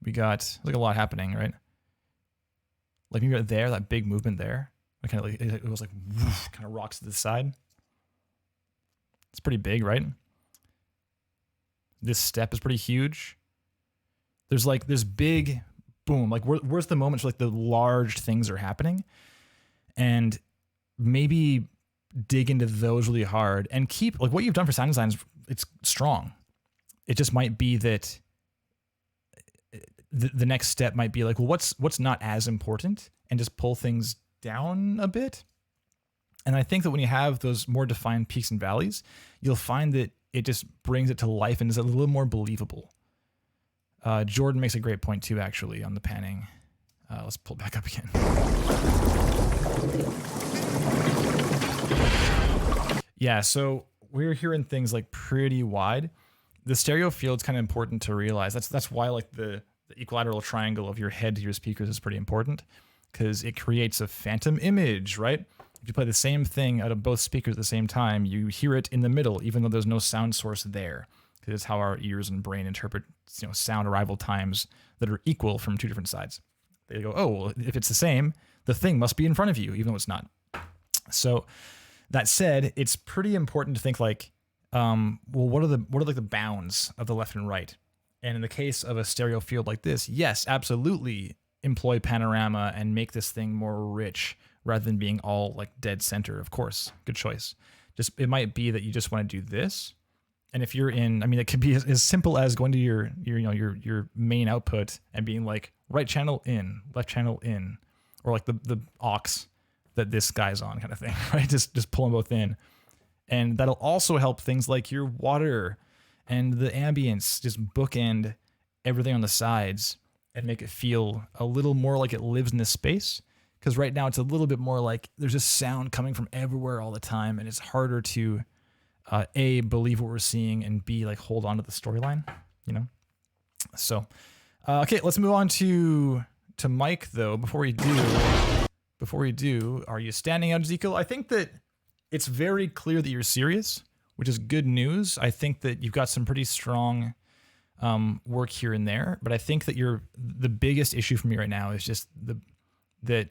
We got like a lot happening, right? Like maybe right there, that big movement there. It kind of like, it was like woof, kind of rocks to the side. It's pretty big, right? This step is pretty huge. There's like this big boom. Like where's the moments where like the large things are happening? and maybe dig into those really hard and keep like what you've done for sound design is it's strong. It just might be that the next step might be like, well, what's not as important, and just pull things down a bit. And I think that when you have those more defined peaks and valleys, you'll find that it just brings it to life and is a little more believable. Jordan makes a great point too, actually, on the panning. Let's pull it back up again. Yeah, so we're hearing things like pretty wide. The stereo field's kind of important to realize. That's why like the equilateral triangle of your head to your speakers is pretty important, because it creates a phantom image, right? If you play the same thing out of both speakers at the same time, you hear it in the middle, even though there's no sound source there. Because it's how our ears and brain interpret, sound arrival times that are equal from two different sides. They go, oh, well, if it's the same, the thing must be in front of you, even though it's not. So that said, it's pretty important to think like, well, what are like the bounds of the left and right? And in the case of a stereo field like this, yes, absolutely employ panorama and make this thing more rich rather than being all like dead center. Of course, good choice. Just it might be that you just want to do this. And if you're in, I mean, it could be as simple as going to your main output and being like right channel in, left channel in, or like the aux that this guy's on kind of thing, right? Just pull them both in. And that'll also help things like your water and the ambience, just bookend everything on the sides and make it feel a little more like it lives in this space. Because right now it's a little bit more like there's just sound coming from everywhere all the time, and it's harder to A, believe what we're seeing, and B, like hold on to the storyline, So, okay, let's move on to Mike though. Before we do, are you standing out, Ezequiel? I think that it's very clear that you're serious, which is good news. I think that you've got some pretty strong work here and there, but I think that the biggest issue for me right now is just that.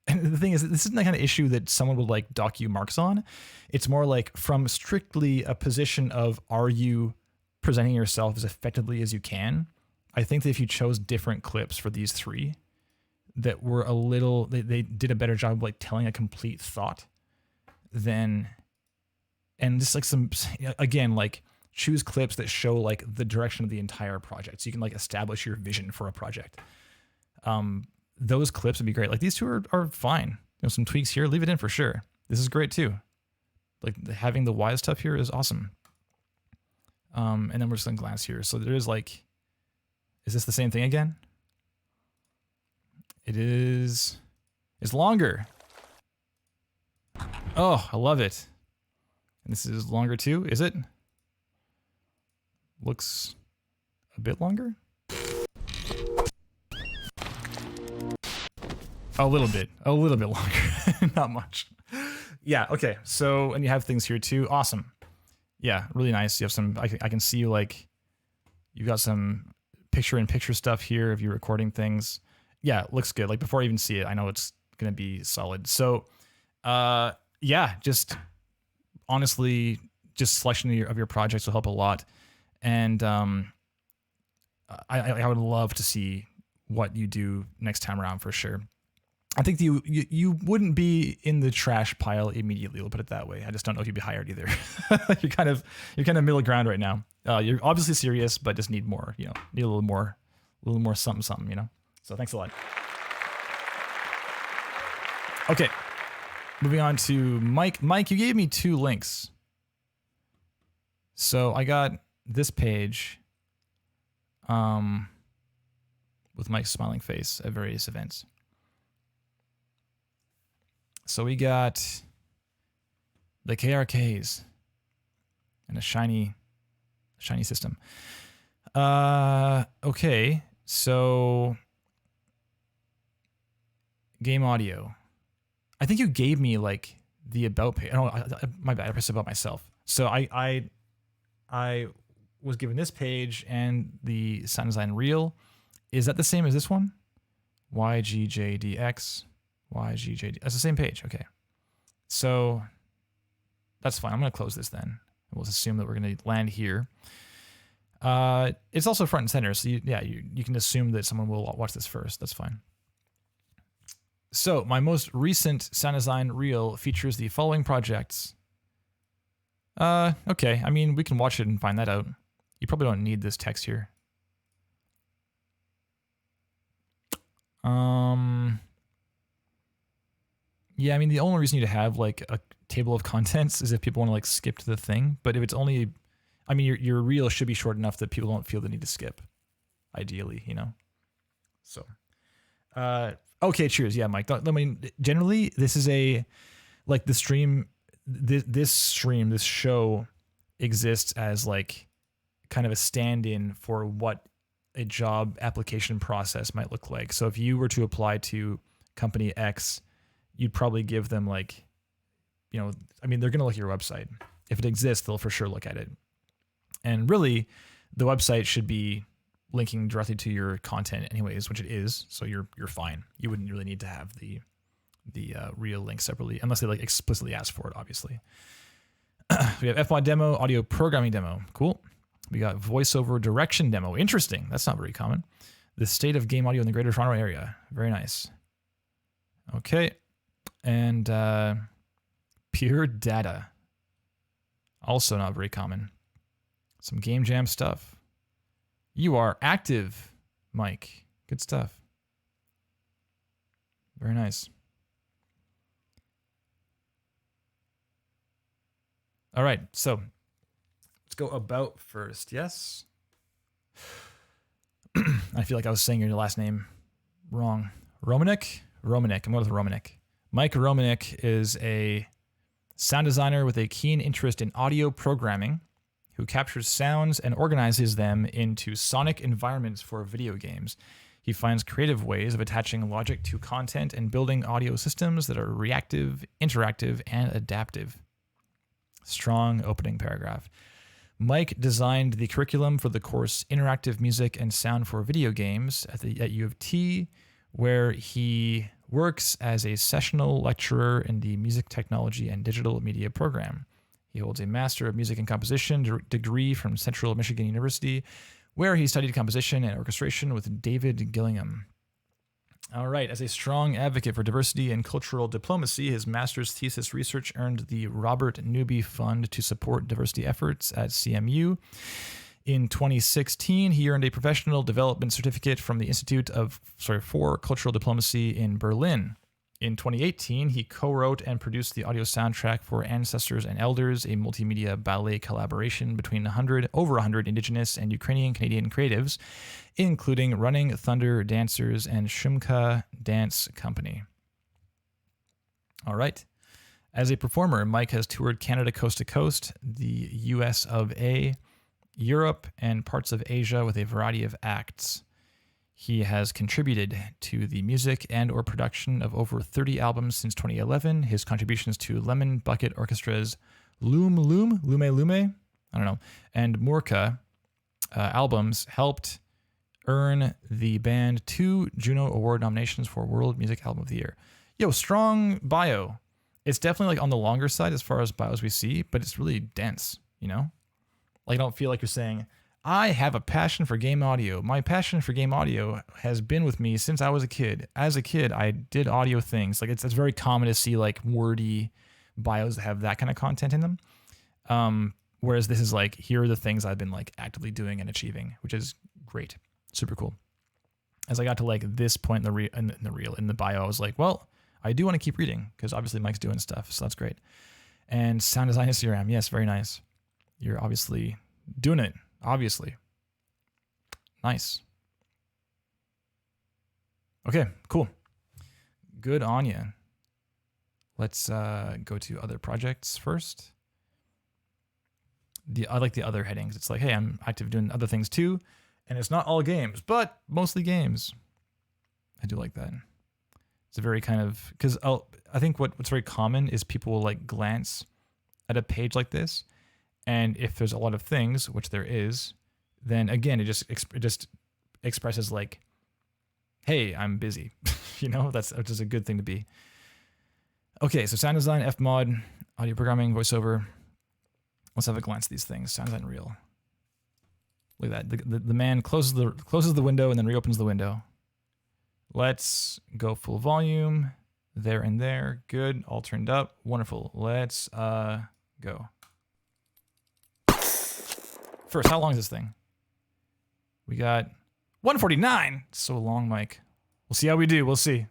And the thing is, this isn't the kind of issue that someone would like dock you marks on. It's more like from strictly a position of, are you presenting yourself as effectively as you can? I think that if you chose different clips for these three that were they did a better job of like telling a complete thought, and just like again, like choose clips that show like the direction of the entire project. So you can like establish your vision for a project. Those clips would be great. Like these two are fine. Some tweaks here, leave it in for sure. This is great too. Like having the wide stuff here is awesome. And then we're just gonna glance here. So there is like, is this the same thing again? It is. It's longer. Oh, I love it. And this is longer too, is it? Looks a bit longer. A little bit longer, not much. Yeah, okay. So, and you have things here too. Awesome. Yeah, really nice. You have some, I can see you like, you've got some picture-in-picture stuff here of you recording things. Yeah, looks good. Like before I even see it, I know it's going to be solid. So, yeah, just honestly, just selection of your projects will help a lot. And I would love to see what you do next time around for sure. I think you wouldn't be in the trash pile immediately. We'll put it that way. I just don't know if you'd be hired either. you're kind of middle ground right now. You're obviously serious, but just need more. Need a little more something. So thanks a lot. Okay, moving on to Mike. Mike, you gave me 2 links. So I got this page, with Mike's smiling face at various events. So we got the KRKs and a shiny system. Okay, so game audio. I think you gave me like the about page. Oh, my bad. I pressed about myself. So I was given this page and the sound design reel. Is that the same as this one? YGJDX. YGJD. That's the same page. Okay. So that's fine. I'm going to close this then. We'll assume that we're going to land here. It's also front and center. So you can assume that someone will watch this first. That's fine. So my most recent sound design reel features the following projects. Okay. I mean, we can watch it and find that out. You probably don't need this text here. Yeah, I mean, the only reason you to have like a table of contents is if people want to like skip to the thing. But if it's only, I mean, your reel should be short enough that people don't feel the need to skip, ideally, you know? So, okay, cheers. Yeah, Mike. I mean, generally, this is like the stream, this show exists as like kind of a stand-in for what a job application process might look like. So if you were to apply to company X, you'd probably give them like, you know, I mean, they're going to look at your website. If it exists, they'll for sure look at it. And really, the website should be linking directly to your content anyways, which it is. So you're fine. You wouldn't really need to have the reel link separately, unless they like explicitly ask for it, obviously. We have FMod demo, audio programming demo. Cool. We got voiceover direction demo. Interesting. That's not very common. The state of game audio in the Greater Toronto Area. Very nice. Okay. And pure data. Also not very common. Some game jam stuff. You are active, Mike. Good stuff. Very nice. All right, so let's go about first. Yes. I feel like I was saying your last name wrong. Romaniak? Romaniak. I'm going with Romaniak. Mike Romaniak is a sound designer with a keen interest in audio programming who captures sounds and organizes them into sonic environments for video games. He finds creative ways of attaching logic to content and building audio systems that are reactive, interactive, and adaptive. Strong opening paragraph. Mike designed the curriculum for the course Interactive Music and Sound for Video Games at U of T, where he works as a sessional lecturer in the Music Technology and Digital Media program. He holds a Master of Music and Composition degree from Central Michigan University, where he studied composition and orchestration with David Gillingham. All right, as a strong advocate for diversity and cultural diplomacy, his master's thesis research earned the Robert Newby Fund to support diversity efforts at CMU. In 2016, he earned a professional development certificate from the Institute for Cultural Diplomacy in Berlin. In 2018, he co-wrote and produced the audio soundtrack for Ancestors and Elders, a multimedia ballet collaboration between over 100 Indigenous and Ukrainian Canadian creatives, including Running Thunder Dancers and Shumka Dance Company. All right. As a performer, Mike has toured Canada coast to coast, the US of A, Europe, and parts of Asia with a variety of acts. He has contributed to the music and or production of over 30 albums since 2011. His contributions to Lemon Bucket Orchestra's Lume, I don't know, and Murka albums helped earn the band 2 Juno Award nominations for World Music Album of the Year. Yo, strong bio. It's definitely like on the longer side as far as bios we see, but it's really dense, you know? Like I don't feel like you're saying, I have a passion for game audio. My passion for game audio has been with me since I was a kid. As a kid, I did audio things. Like it's very common to see like wordy bios that have that kind of content in them. Whereas this is like, here are the things I've been like actively doing and achieving, which is great. Super cool. As I got to like this point in the bio, I was like, well, I do want to keep reading because obviously Mike's doing stuff. So that's great. And sound design is CRM. Yes, very nice. You're obviously doing it. Obviously. Nice. Okay, cool. Good on you. Let's go to other projects first. I like the other headings. It's like, hey, I'm active doing other things too. And it's not all games, but mostly games. I do like that. It's a very kind of, because I think what's very common is people will like glance at a page like this. And if there's a lot of things, which there is, then again, it just expresses like, hey, I'm busy. You know, which is a good thing to be. Okay, so sound design, FMod, audio programming, voiceover. Let's have a glance at these things. Sound design reel. Look at that. The man closes the window and then reopens the window. Let's go full volume. There and there. Good. All turned up. Wonderful. Let's go. First, how long is this thing? We got 149. So long, Mike. We'll see how we do. We'll see.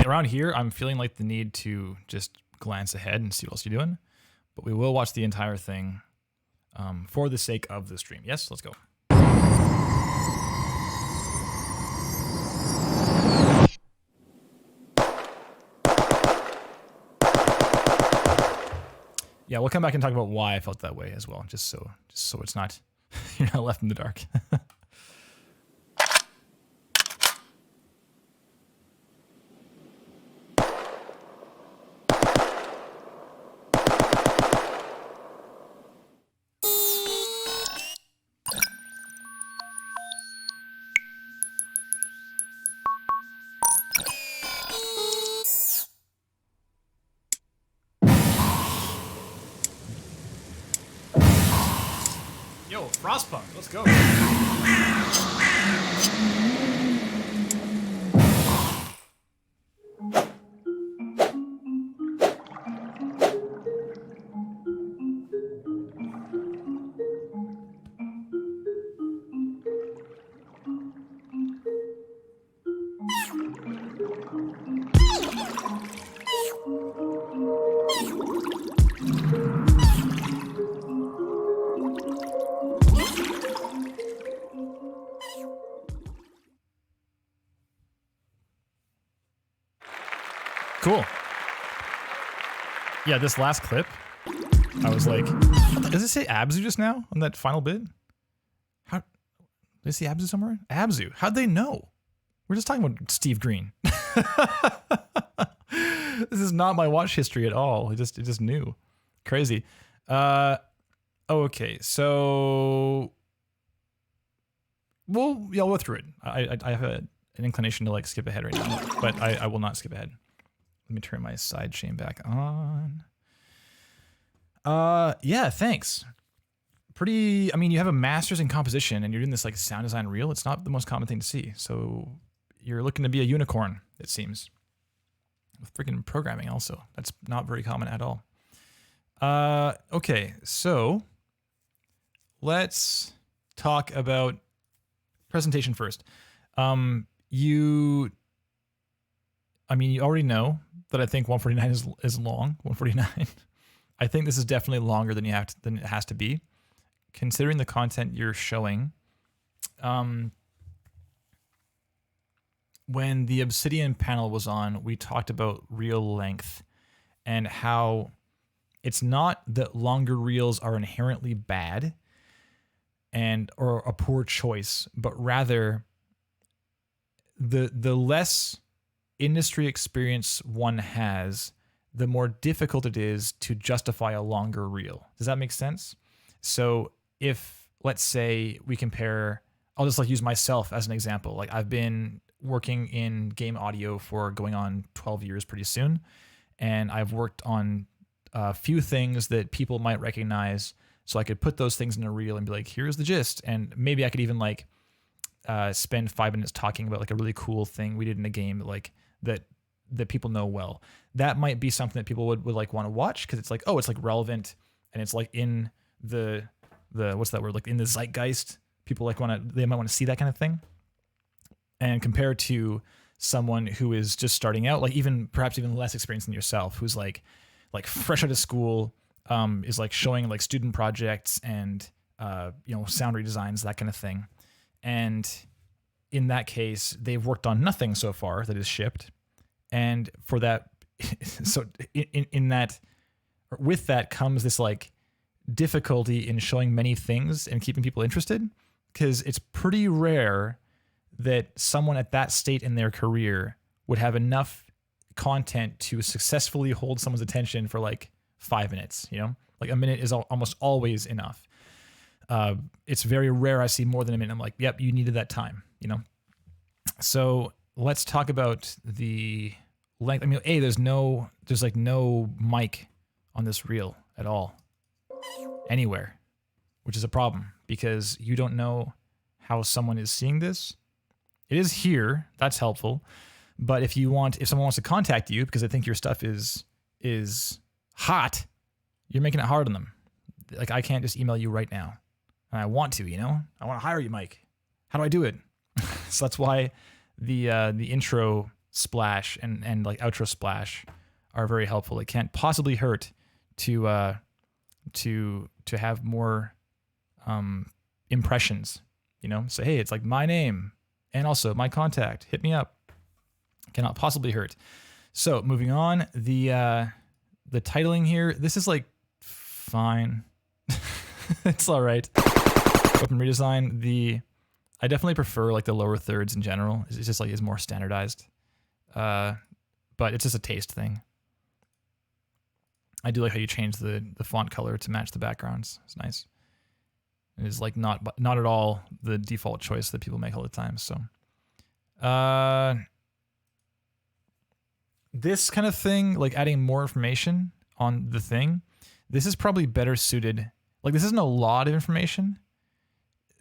Around here, I'm feeling like the need to just glance ahead and see what else you're doing. But we will watch the entire thing for the sake of the stream. Yes, let's go. Yeah, we'll come back and talk about why I felt that way as well, just so it's not you're not left in the dark. Yo, Frostpunk, let's go. Cool. Yeah, this last clip, I was like, does it say Abzu just now on that final bit? How, did it say Abzu somewhere? Abzu, how'd they know? We're just talking about Steve Green. This is not my watch history at all. It just knew. Crazy. Okay, so we'll go through it. I have an inclination to like skip ahead right now, but I will not skip ahead. Let me turn my side chain back on. Yeah, thanks. Pretty, I mean, you have a master's in composition and you're doing this like sound design reel. It's not the most common thing to see. So you're looking to be a unicorn, it seems. With freaking programming also. That's not very common at all. Okay, so let's talk about presentation first. You already know that I think 149 is long. 149. I think this is definitely longer than than it has to be, considering the content you're showing. When the Obsidian panel was on, we talked about reel length and how it's not that longer reels are inherently bad or a poor choice, but rather the less industry experience one has, the more difficult it is to justify a longer reel. Does that make sense? So if, let's say we compare, I'll just like use myself as an example. Like I've been working in game audio for going on 12 years pretty soon. And I've worked on a few things that people might recognize. So I could put those things in a reel and be like, here's the gist. And maybe I could even like spend 5 minutes talking about like a really cool thing we did in a game like that people know well. That might be something that people would like want to watch because it's like, oh, it's like relevant and it's like in the what's that word, like in the zeitgeist. People like they might want to see that kind of thing. And compared to someone who is just starting out, like perhaps even less experienced than yourself, who's like fresh out of school, is like showing like student projects and sound redesigns, that kind of thing. And in that case, they've worked on nothing so far that is shipped. And for that, so in that, with that comes this like difficulty in showing many things and keeping people interested. because it's pretty rare that someone at that state in their career would have enough content to successfully hold someone's attention for like 5 minutes, you know? Like a minute is almost always enough. It's very rare I see more than a minute. I'm like, yep, you needed that time, you know? So let's talk about the length. I mean, there's like no mic on this reel at all, anywhere, which is a problem because you don't know how someone is seeing this. It is here, that's helpful. But if someone wants to contact you because they think your stuff is hot, you're making it hard on them. Like I can't just email you right now. And I want to, you know? I want to hire you, Mike. How do I do it? So that's why the intro splash and like outro splash are very helpful. It can't possibly hurt to have more impressions, you know? Say, hey, it's like my name and also my contact. Hit me up. Cannot possibly hurt. So moving on, the titling here, this is like fine. It's all right. Weapon redesign, I definitely prefer like the lower thirds in general. It's just like is more standardized. But it's just a taste thing. I do like how you change the font color to match the backgrounds. It's nice. It is like not at all the default choice that people make all the time. So this kind of thing, like adding more information on the thing, this is probably better suited. Like this isn't a lot of information,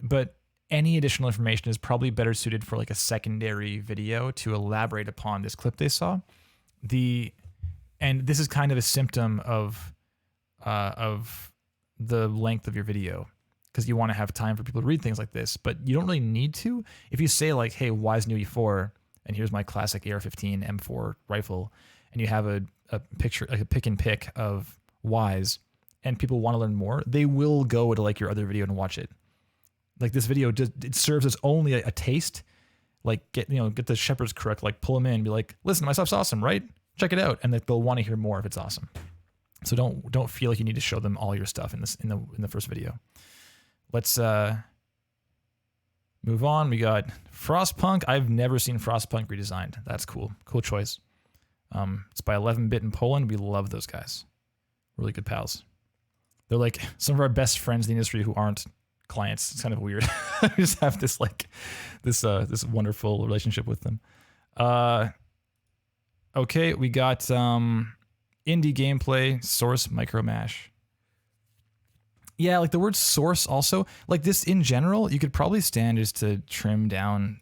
but any additional information is probably better suited for like a secondary video to elaborate upon this clip they saw. And this is kind of a symptom of the length of your video, because you want to have time for people to read things like this, but you don't really need to. If you say like, hey, why is new E4? And here's my classic AR-15 M4 rifle, and you have a picture, like a pick and pick of whys, and people want to learn more, they will go to like your other video and watch it. Like this video, it serves as only a taste. Like get the shepherd's crook, like pull them in, be like, listen, my stuff's awesome, right? Check it out, and they'll want to hear more if it's awesome. So don't feel like you need to show them all your stuff in the first video. Let's move on. We got Frostpunk. I've never seen Frostpunk redesigned. That's cool. Cool choice. It's by 11-Bit in Poland. We love those guys. Really good pals. They're like some of our best friends in the industry who aren't clients. It's kind of weird. We just have this this wonderful relationship with them. Okay, we got indie gameplay, source, micro mash. Yeah, like the word source also, like this in general, you could probably stand just to trim down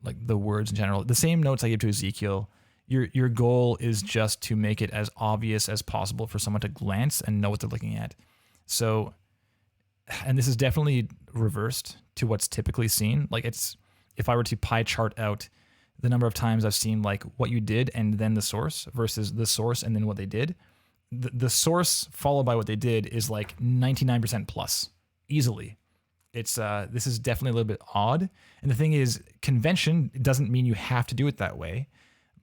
like the words in general. The same notes I gave to Ezequiel, your goal is just to make it as obvious as possible for someone to glance and know what they're looking at. So, and this is definitely reversed to what's typically seen. Like if I were to pie chart out the number of times I've seen like what you did and then the source versus the source and then what they did, the source followed by what they did is like 99% plus easily. It's this is definitely a little bit odd. And the thing is, convention doesn't mean you have to do it that way,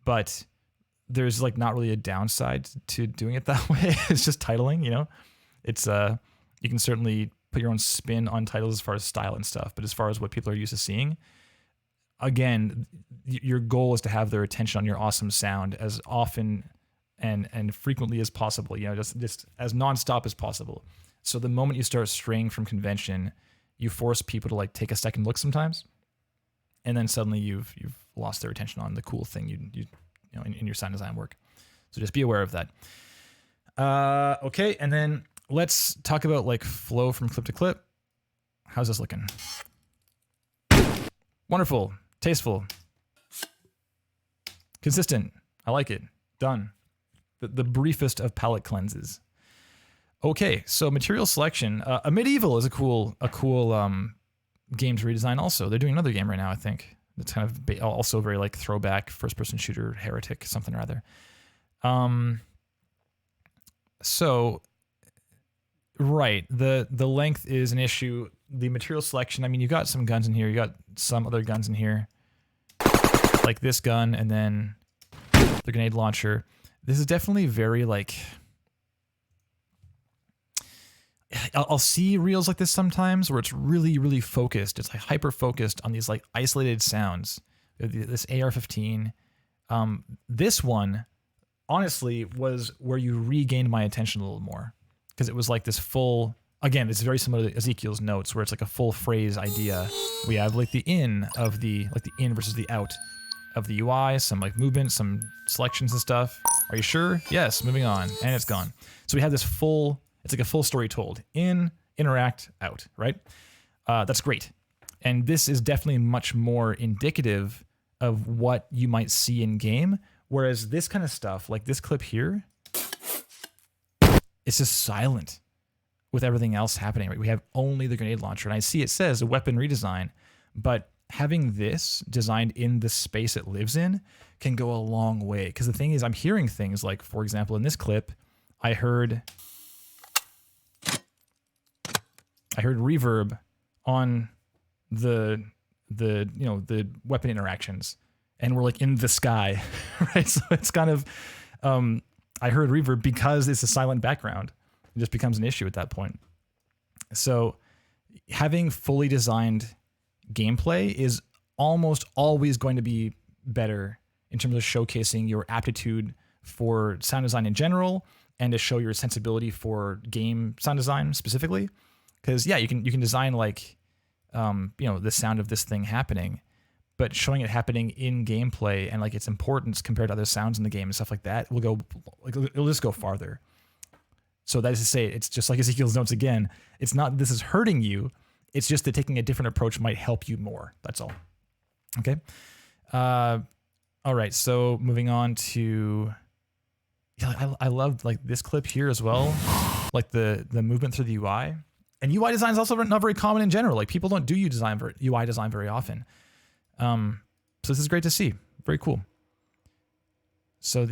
but there's like not really a downside to doing it that way. It's just titling, you know. It's you can certainly put your own spin on titles as far as style and stuff, but as far as what people are used to seeing, again, your goal is to have their attention on your awesome sound as often and frequently as possible, you know, just as nonstop as possible. So the moment you start straying from convention, you force people to like take a second look sometimes, and then suddenly you've lost their attention on the cool thing you know in your sound design work. So just be aware of that. Okay, and then let's talk about like flow from clip to clip. How's this looking? Wonderful, tasteful, consistent. I like it. Done. The briefest of palette cleanses. Okay, so material selection. A Medieval is a cool game to redesign. Also, they're doing another game right now. I think it's kind of also very like throwback first-person shooter, Heretic, something or other. So, right, the length is an issue. The material selection. I mean, you got some guns in here. You got some other guns in here, like this gun, and then the grenade launcher. This is definitely very like, I'll see reels like this sometimes where it's really, really focused. It's like hyper focused on these like isolated sounds. This AR-15. This one, honestly, was where you regained my attention a little more, because it was like this full. Again, it's very similar to Ezekiel's notes, where it's like a full phrase idea. We have like the in of the in versus the out of the UI, some like movement, some selections and stuff. Are you sure? Yes. Moving on, and it's gone. So we have this full. It's like a full story told. In, interact, out, right? That's great. And this is definitely much more indicative of what you might see in game. Whereas this kind of stuff, like this clip here, it's just silent with everything else happening, right? We have only the grenade launcher. And I see it says a weapon redesign, but having this designed in the space it lives in can go a long way. Because the thing is, I'm hearing things like, for example, in this clip, I heard reverb on the weapon interactions, and we're like in the sky, right? So it's kind of I heard reverb because it's a silent background. It just becomes an issue at that point. So having fully designed gameplay is almost always going to be better in terms of showcasing your aptitude for sound design in general, and to show your sensibility for game sound design specifically. Because yeah, you can design like the sound of this thing happening, but showing it happening in gameplay and like its importance compared to other sounds in the game and stuff like that will go like it'll just go farther. So that is to say, it's just like Ezekiel's notes again. It's not this is hurting you. It's just that taking a different approach might help you more. That's all. Okay. All right. So moving on to I love like this clip here as well, like the movement through the UI. And UI design is also not very common in general. Like people don't do UI design very often. So this is great to see. Very cool. So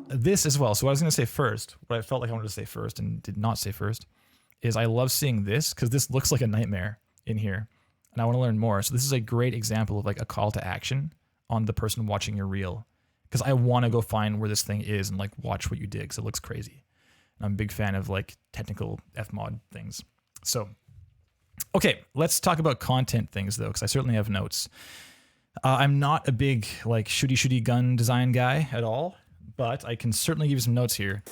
this as well. So what I was going to say first, what I felt like I wanted to say first and did not say first, is I love seeing this because this looks like a nightmare in here, and I want to learn more. So this is a great example of like a call to action on the person watching your reel, because I want to go find where this thing is and like watch what you did because it looks crazy. I'm a big fan of like technical Fmod things. So, okay, let's talk about content things though, because I certainly have notes. I'm not a big like shooty gun design guy at all, but I can certainly give you some notes here.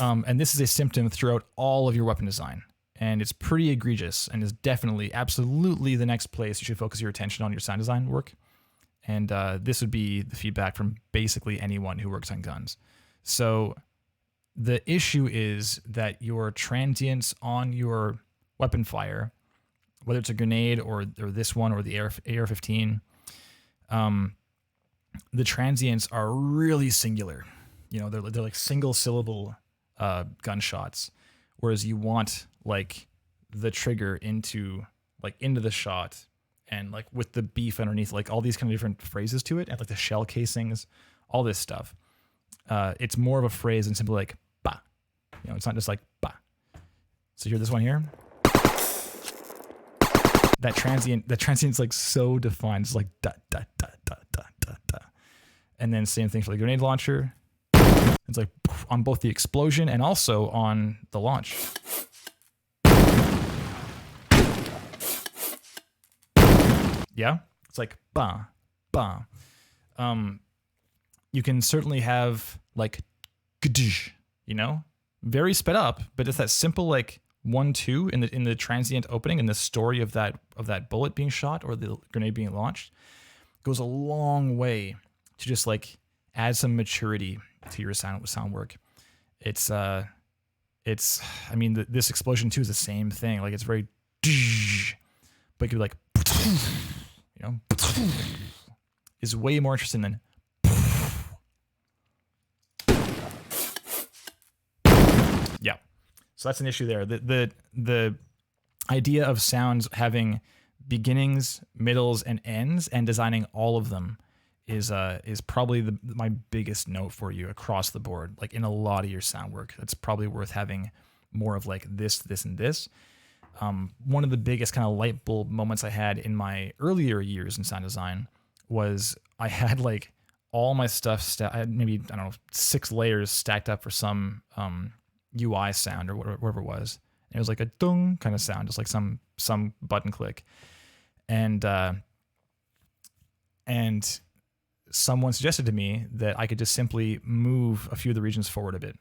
And this is a symptom throughout all of your weapon design. And it's pretty egregious and is definitely, absolutely the next place you should focus your attention on your sound design work. And this would be the feedback from basically anyone who works on guns. So the issue is that your transients on your weapon fire, whether it's a grenade or this one or the AR-15, the transients are really singular. You know, they're like single syllable gunshots, whereas you want like the trigger into the shot and like with the beef underneath, like all these kind of different phrases to it, and like the shell casings, all this stuff. It's more of a phrase than simply like bah. You know, it's not just like bah. So hear this one here. That transient's like so defined. It's like da da da da da da da. And then same thing for the grenade launcher. It's like on both the explosion and also on the launch. Yeah, it's like bah, bah. You can certainly have like gdsh, you know, very sped up, but it's that simple like 1-2 in the transient opening in the story of that bullet being shot or the grenade being launched goes a long way to just like add some maturity to your sound work. It's I mean this explosion too is the same thing. Like it's very, but it could be like, you know, is way more interesting than. Yeah, so that's an issue there. The idea of sounds having beginnings, middles, and ends, and designing all of them is probably my biggest note for you across the board. Like in a lot of your sound work, that's probably worth having more of like this, and this. One of the biggest kind of light bulb moments I had in my earlier years in sound design was I had like all my stuff, I had maybe, I don't know, 6 layers stacked up for some UI sound or whatever it was. And it was like a dung kind of sound, just like some button click. And someone suggested to me that I could just simply move a few of the regions forward a bit.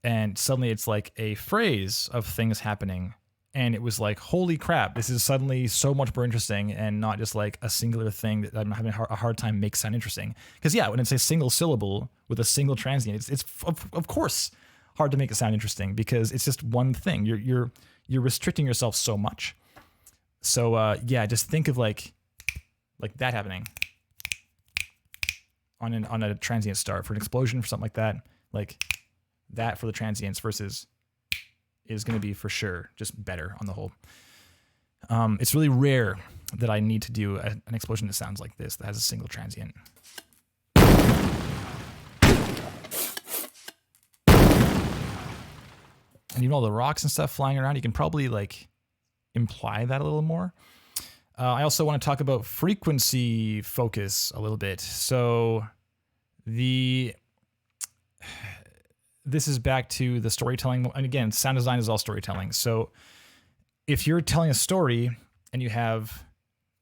And suddenly it's like a phrase of things happening. And it was like, holy crap, this is suddenly so much more interesting and not just like a singular thing that I'm having a hard time make sound interesting. Because yeah, when it's a single syllable with a single transient, it's of course hard to make it sound interesting because it's just one thing. You're restricting yourself so much. So yeah, just think of like that happening on a transient start for an explosion, for something like that. Like that for the transients versus is going to be for sure just better on the whole. It's really rare that I need to do an explosion that sounds like this, that has a single transient. And even all the rocks and stuff flying around, you can probably like imply that a little more. I also want to talk about frequency focus a little bit. So this is back to the storytelling. And again, sound design is all storytelling. So if you're telling a story and you have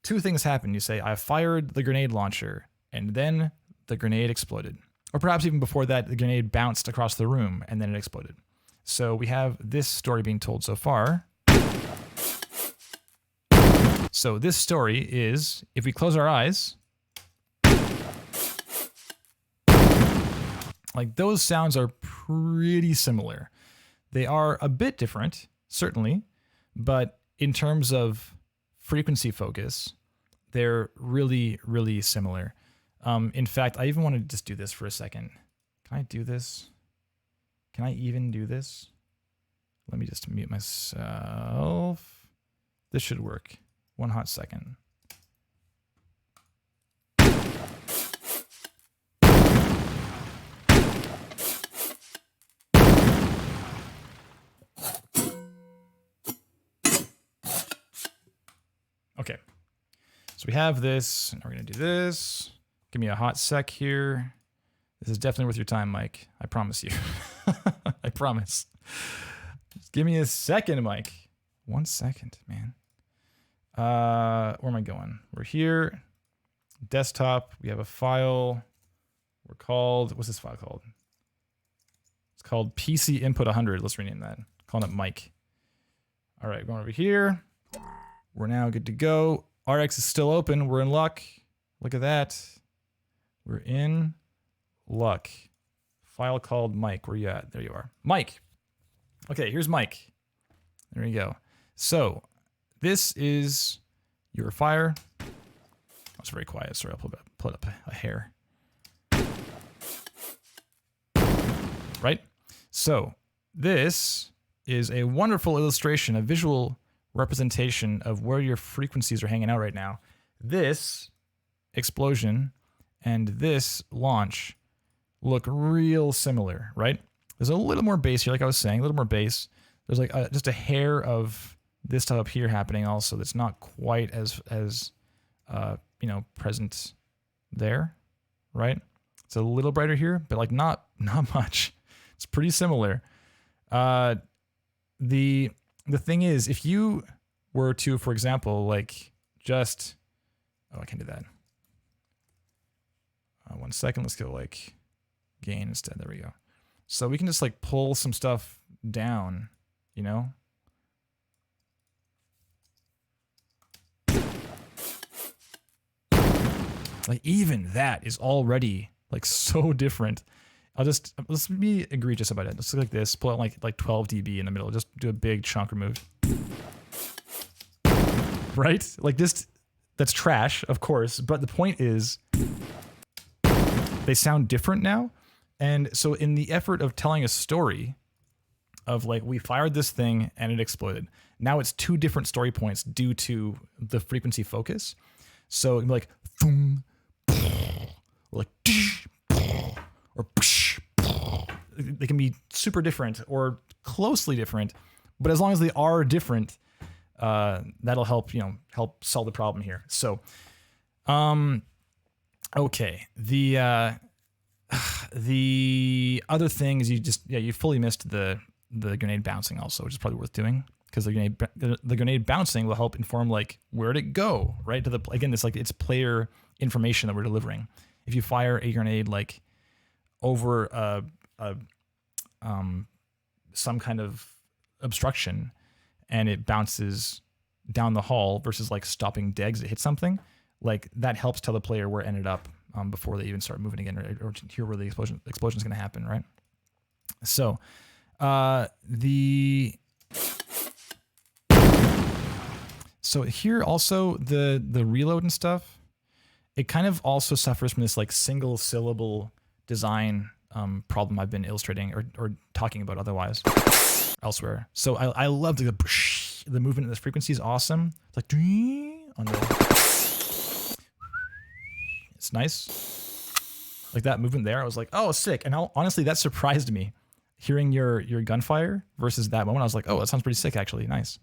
two things happen, you say, I fired the grenade launcher and then the grenade exploded. Or perhaps even before that, the grenade bounced across the room and then it exploded. So we have this story being told so far. So this story is, if we close our eyes, like those sounds are pretty similar. They are a bit different, certainly, but in terms of frequency focus, they're really, really similar. In fact, I even want to just do this for a second. Can I do this? Can I even do this? Let me just mute myself. This should work. One hot second. Okay, so we have this, and we're gonna do this. Give me a hot sec here. This is definitely worth your time, Mike. I promise you. I promise. Just give me a second, Mike. 1 second, man. Where am I going? We're here. Desktop. We have a file. We're called, what's this file called? It's called PC Input 100. Let's rename that. Calling it Mike. All right, going over here. We're now good to go. RX is still open. We're in luck. Look at that. We're in luck. File called Mike. Where you at? There you are. Mike. Okay, here's Mike. There you go. So this is your fire. That's very quiet. Sorry, I'll pull up a hair. Right? So this is a wonderful illustration, a visual representation of where your frequencies are hanging out right now. This explosion and this launch look real similar, right? There's a little more bass here, like I was saying, a little more bass. There's like just a hair of this stuff up here happening also that's not quite as present there, right? It's a little brighter here, but like not much. It's pretty similar. The thing is, if you were to, for example, like just, I can do that. 1 second, let's go like gain instead. There we go. So we can just like pull some stuff down, you know? Like even that is already like so different. Let's be egregious about it. Let's look like this, pull out like 12 dB in the middle, just do a big chunk remove. Right? Like this, that's trash, of course, but the point is they sound different now. And so in the effort of telling a story of like, we fired this thing and it exploded. Now it's two different story points due to the frequency focus. So it'd be like, thum, or like, or they can be super different or closely different, but as long as they are different, that'll help, help solve the problem here. So, okay, The other thing is you fully missed the grenade bouncing also, which is probably worth doing, because the grenade bouncing will help inform like where'd it go, right? To the again, it's player information that we're delivering. If you fire a grenade like over some kind of obstruction and it bounces down the hall versus like stopping dead as it hits something, like that helps tell the player where it ended up before they even start moving again, or hear where the explosion is going to happen, right? So so here also the reload and stuff, it kind of also suffers from this like single syllable design problem I've been illustrating or talking about otherwise elsewhere. So I love the movement of this frequency is awesome. It's like on the, it's nice. Like that movement there, I was like, oh, sick. And honestly, that surprised me. Hearing your gunfire versus that moment, I was like, oh, that sounds pretty sick, actually. Nice.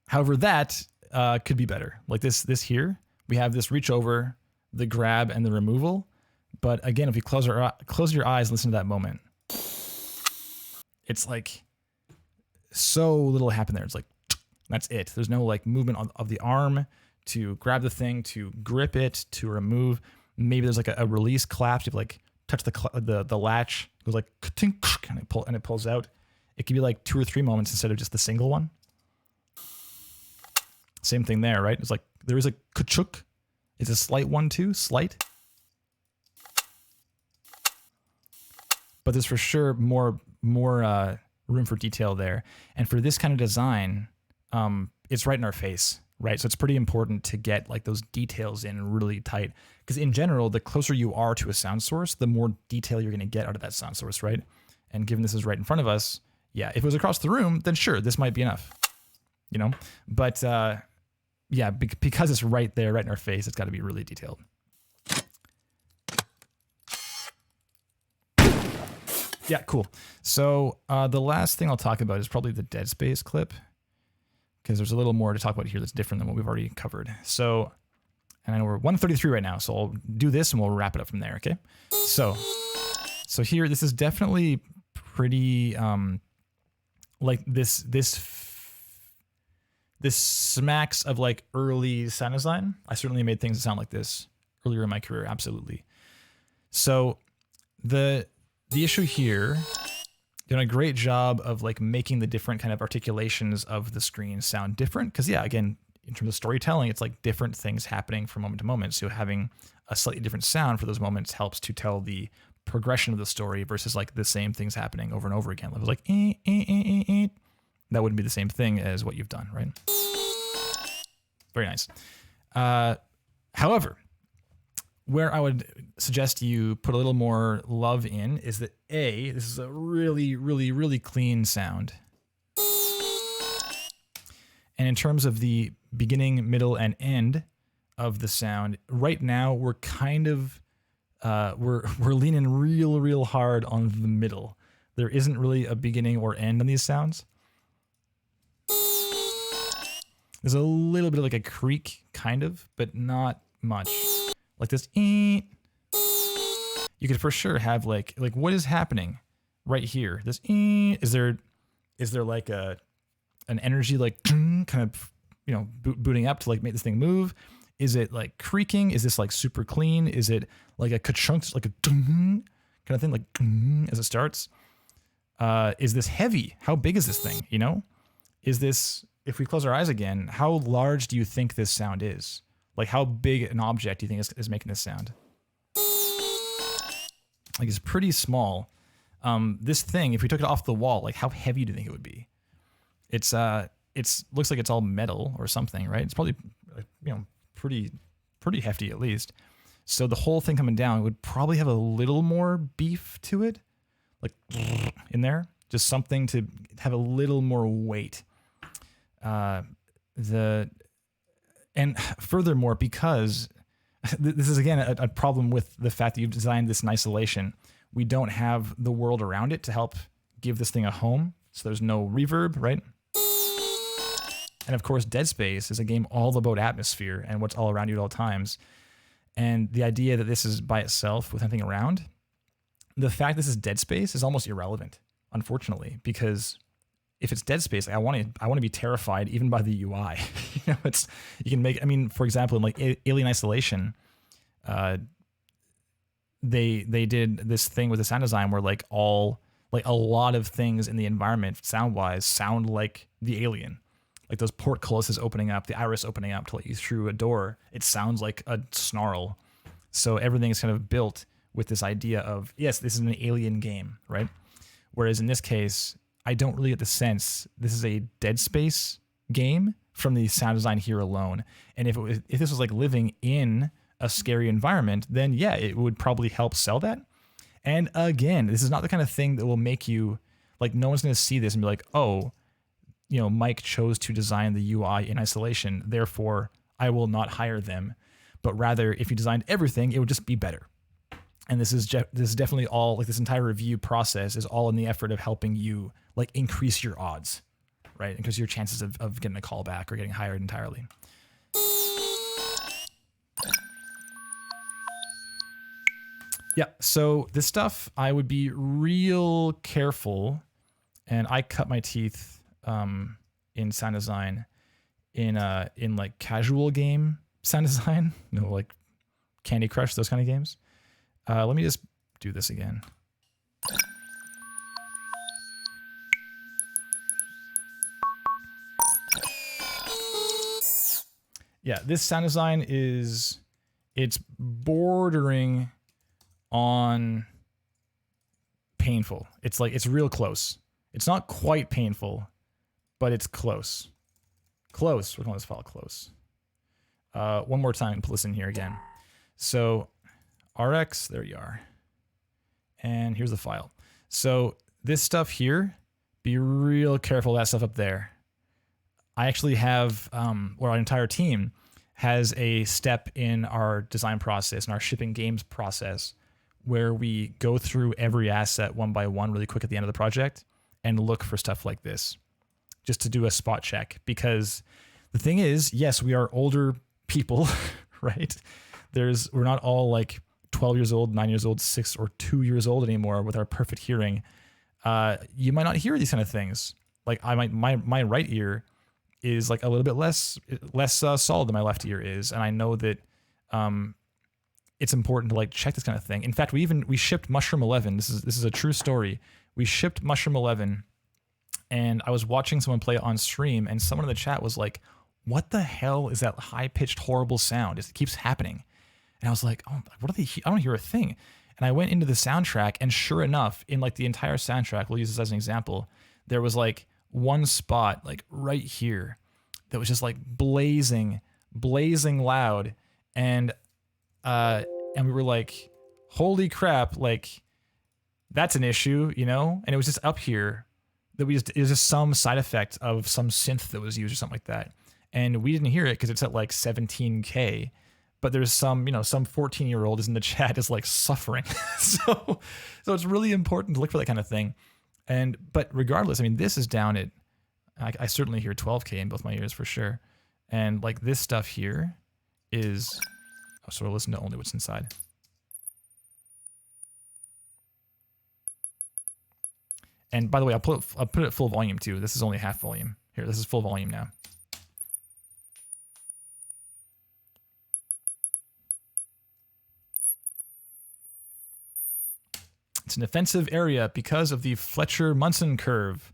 However, that could be better. Like this here, we have this reach over, the grab, and the removal. But again, if you close your eyes, listen to that moment. It's like so little happened there. It's like that's it. There's no like movement of the arm to grab the thing, to grip it, to remove. Maybe there's like a release clap. You like touch the latch. It goes like and it pulls out. It could be like 2 or 3 moments instead of just the single one. Same thing there, right? It's like there is a kachuk. It's a slight one too, slight. But there's for sure more room for detail there. And for this kind of design, it's right in our face, right? So it's pretty important to get like those details in really tight. Because in general, the closer you are to a sound source, the more detail you're going to get out of that sound source, right? And given this is right in front of us, yeah, if it was across the room, then sure, this might be enough, you know? But yeah, because it's right there, right in our face, it's got to be really detailed. Yeah, cool. So the last thing I'll talk about is probably the Dead Space clip, because there's a little more to talk about here that's different than what we've already covered. So, and I know we're 133 right now, so I'll do this and we'll wrap it up from there, okay? So here, this is definitely pretty, like this smacks of like early sound design. I certainly made things that sound like this earlier in my career, absolutely. So the issue here, doing a great job of like making the different kind of articulations of the screen sound different. Because yeah, again, in terms of storytelling, it's like different things happening from moment to moment. So having a slightly different sound for those moments helps to tell the progression of the story versus like the same things happening over and over again. It was like, that wouldn't be the same thing as what you've done, right? Very nice. However, where I would suggest you put a little more love in is that this is a really, really, really clean sound. And in terms of the beginning, middle, and end of the sound, right now we're kind of, we're leaning real hard on the middle. There isn't really a beginning or end on these sounds. There's a little bit of like a creak, kind of, but not much. Like this, you could for sure have like what is happening right here? This, is there like an energy like kind of, you know, booting up to like make this thing move? Is it like creaking? Is this like super clean? Is it like a ka-chunk, like a kind of thing, like as it starts? Is this heavy? How big is this thing? You know, is this, if we close our eyes again, how large do you think this sound is? Like how big an object do you think is making this sound? Like it's pretty small. This thing, if we took it off the wall, like how heavy do you think it would be? It's looks like it's all metal or something, right? It's probably, you know, pretty hefty at least. So the whole thing coming down would probably have a little more beef to it, like in there, just something to have a little more weight. And furthermore, because this is again a problem with the fact that you've designed this in isolation, we don't have the world around it to help give this thing a home. So there's no reverb, right? And of course, Dead Space is a game all about atmosphere and what's all around you at all times. And the idea that this is by itself with nothing around, the fact this is dead space is almost irrelevant, unfortunately, because if it's dead space, I want to be terrified even by the UI. You can make, I mean, for example, in like Alien Isolation, they did this thing with the sound design where like a lot of things in the environment sound wise sound like the alien. Like those portcullises opening up, the iris opening up to let you through a door, it sounds like a snarl. So everything is kind of built with this idea of, yes, this is an alien game, right? Whereas in this case, I don't really get the sense this is a Dead Space game from the sound design here alone. And if this was like living in a scary environment, then yeah, it would probably help sell that. And again, this is not the kind of thing that will make you, like, no one's going to see this and be like, oh, Mike chose to design the UI in isolation, therefore I will not hire them. But rather, if you designed everything, it would just be better. And this is definitely all, like, this entire review process is all in the effort of helping you, like, increase your odds, right? Increase your chances of getting a call back or getting hired entirely. Yeah, so this stuff, I would be real careful, and I cut my teeth in sound design in like casual game sound design, like Candy Crush, those kind of games. Let me just do this again. Yeah, this sound design it's bordering on painful. It's like, it's real close. It's not quite painful, but it's close. Close. We're calling this file close. One more time, put this in here again. So RX, there you are. And here's the file. So this stuff here, be real careful of that stuff up there. I actually have, or our entire team has a step in our design process and our shipping games process where we go through every asset one by one really quick at the end of the project and look for stuff like this, just to do a spot check. Because the thing is, yes, we are older people, right? We're not all like 12 years old, 9 years old, 6 or 2 years old anymore with our perfect hearing. You might not hear these kind of things. Like my right ear is like a little bit less solid than my left ear is, and I know that it's important to like check this kind of thing. In fact, we shipped Mushroom 11. This is a true story. We shipped Mushroom 11, and I was watching someone play it on stream, and someone in the chat was like, "What the hell is that high-pitched, horrible sound? It keeps happening." And I was like, "Oh, what are they? I don't hear a thing." And I went into the soundtrack, and sure enough, in like the entire soundtrack, we'll use this as an example, there was like one spot like right here that was just like blazing loud, and we were like, holy crap, like that's an issue, and it was just up here that it was just some side effect of some synth that was used or something like that, and we didn't hear it because it's at like 17K, but there's some 14-year-old is in the chat is like suffering. so it's really important to look for that kind of thing. But regardless, I mean, this is down at, I certainly hear 12K in both my ears for sure. And like this stuff here is, so we'll listen to only what's inside. And by the way, I'll put it at full volume too. This is only half volume. Here, this is full volume now. It's an offensive area because of the Fletcher-Munson curve.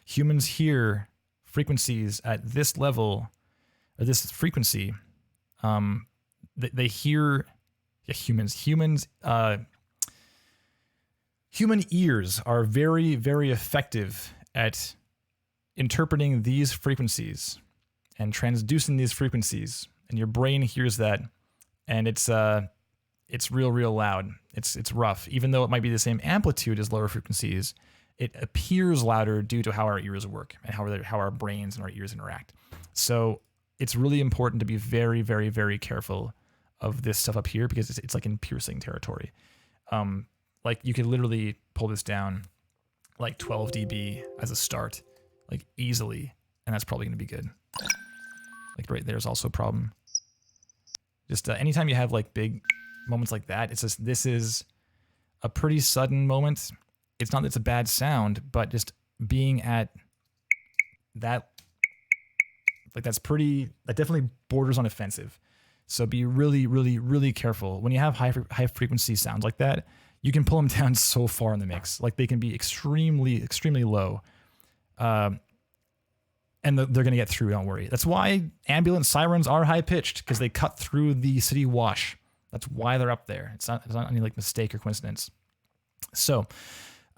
Humans hear frequencies at this level, or this frequency. They hear, yeah, human ears are very, very effective at interpreting these frequencies and transducing these frequencies. And your brain hears that, and it's real loud. It's rough. Even though it might be the same amplitude as lower frequencies, it appears louder due to how our ears work and how our brains and our ears interact. So it's really important to be very, very, very careful of this stuff up here because it's like in piercing territory. Like you could literally pull this down like 12 dB as a start, like easily, and that's probably going to be good. Like right there's also a problem. Just anytime you have like big moments like that, it's just, this is a pretty sudden moment. It's not that it's a bad sound, but just being at that, like that definitely borders on offensive. So be really, really, really careful. When you have high frequency sounds like that, you can pull them down so far in the mix. Like they can be extremely, extremely low. And they're going to get through, don't worry. That's why ambulance sirens are high pitched, because they cut through the city wash. That's why they're up there. It's not any like mistake or coincidence. So,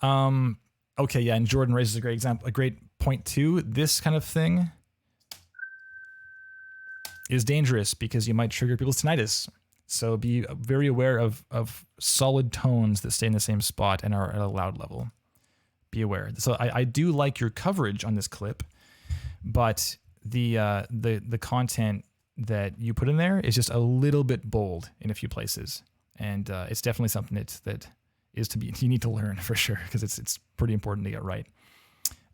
okay, yeah, and Jordan raises a great example, a great point too. This kind of thing is dangerous because you might trigger people's tinnitus. So be very aware of solid tones that stay in the same spot and are at a loud level. Be aware. So I do like your coverage on this clip, but the content that you put in there is just a little bit bold in a few places, and it's definitely something that is you need to learn for sure, because it's pretty important to get right.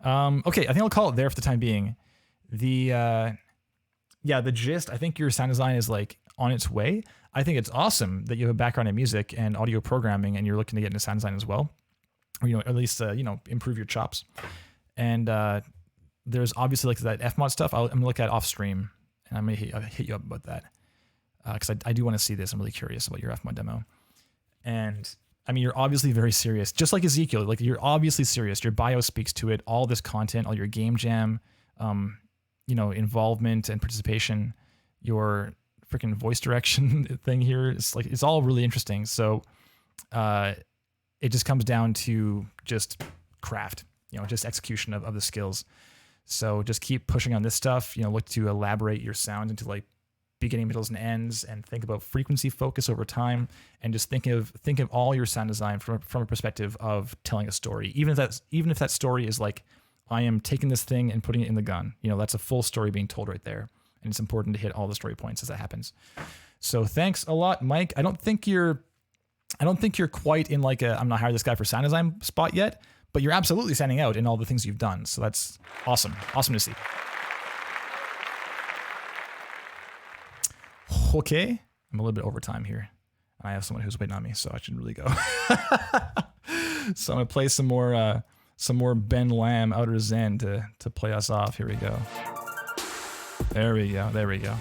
Okay, I think I'll call it there for the time being. The gist, I think your sound design is like on its way. I think it's awesome that you have a background in music and audio programming, and you're looking to get into sound design as well, or at least improve your chops. And there's obviously like that FMOD stuff. I'm gonna look at off stream, and I'm gonna hit you up about that, because I do want to see this. I'm really curious about your FMOD demo. And I mean, you're obviously very serious, just like Ezequiel. Like you're obviously serious. Your bio speaks to it. All this content, all your game jam, involvement and participation, your freaking voice direction thing here. It's all really interesting. So it just comes down to just craft, just execution of the skills. So just keep pushing on this stuff, look to elaborate your sound into like beginning, middles, and ends, and think about frequency focus over time, and just think of all your sound design from a perspective of telling a story. Even if that story is like, I am taking this thing and putting it in the gun, that's a full story being told right there. And it's important to hit all the story points as that happens. So thanks a lot, Mike. I don't think you're quite in like I'm not hiring this guy for sound design spot yet, but you're absolutely standing out in all the things you've done. So that's awesome. Awesome to see. Okay. I'm a little bit over time here. I have someone who's waiting on me, so I should really go. So I'm gonna play some more Ben Lamb Outer Zen to play us off. Here we go. There we go.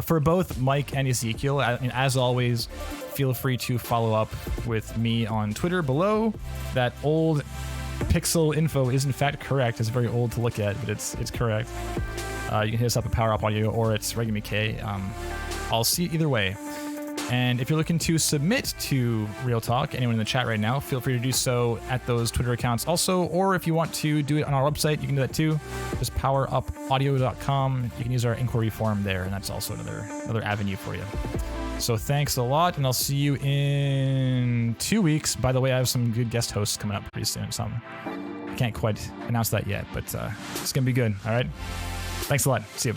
For both Mike and Ezequiel, as always, feel free to follow up with me on Twitter below. That old pixel info is in fact correct. It's very old to look at, but it's correct. You can hit us up at Power Up Audio or it's ReggaeMK. I'll see you either way. And if you're looking to submit to Real Talk, anyone in the chat right now, feel free to do so at those Twitter accounts also. Or if you want to do it on our website, you can do that too. Just powerupaudio.com. You can use our inquiry form there, and that's also another avenue for you. So thanks a lot, and I'll see you in 2 weeks. By the way, I have some good guest hosts coming up pretty soon. I can't quite announce that yet, but it's going to be good. All right? Thanks a lot. See you.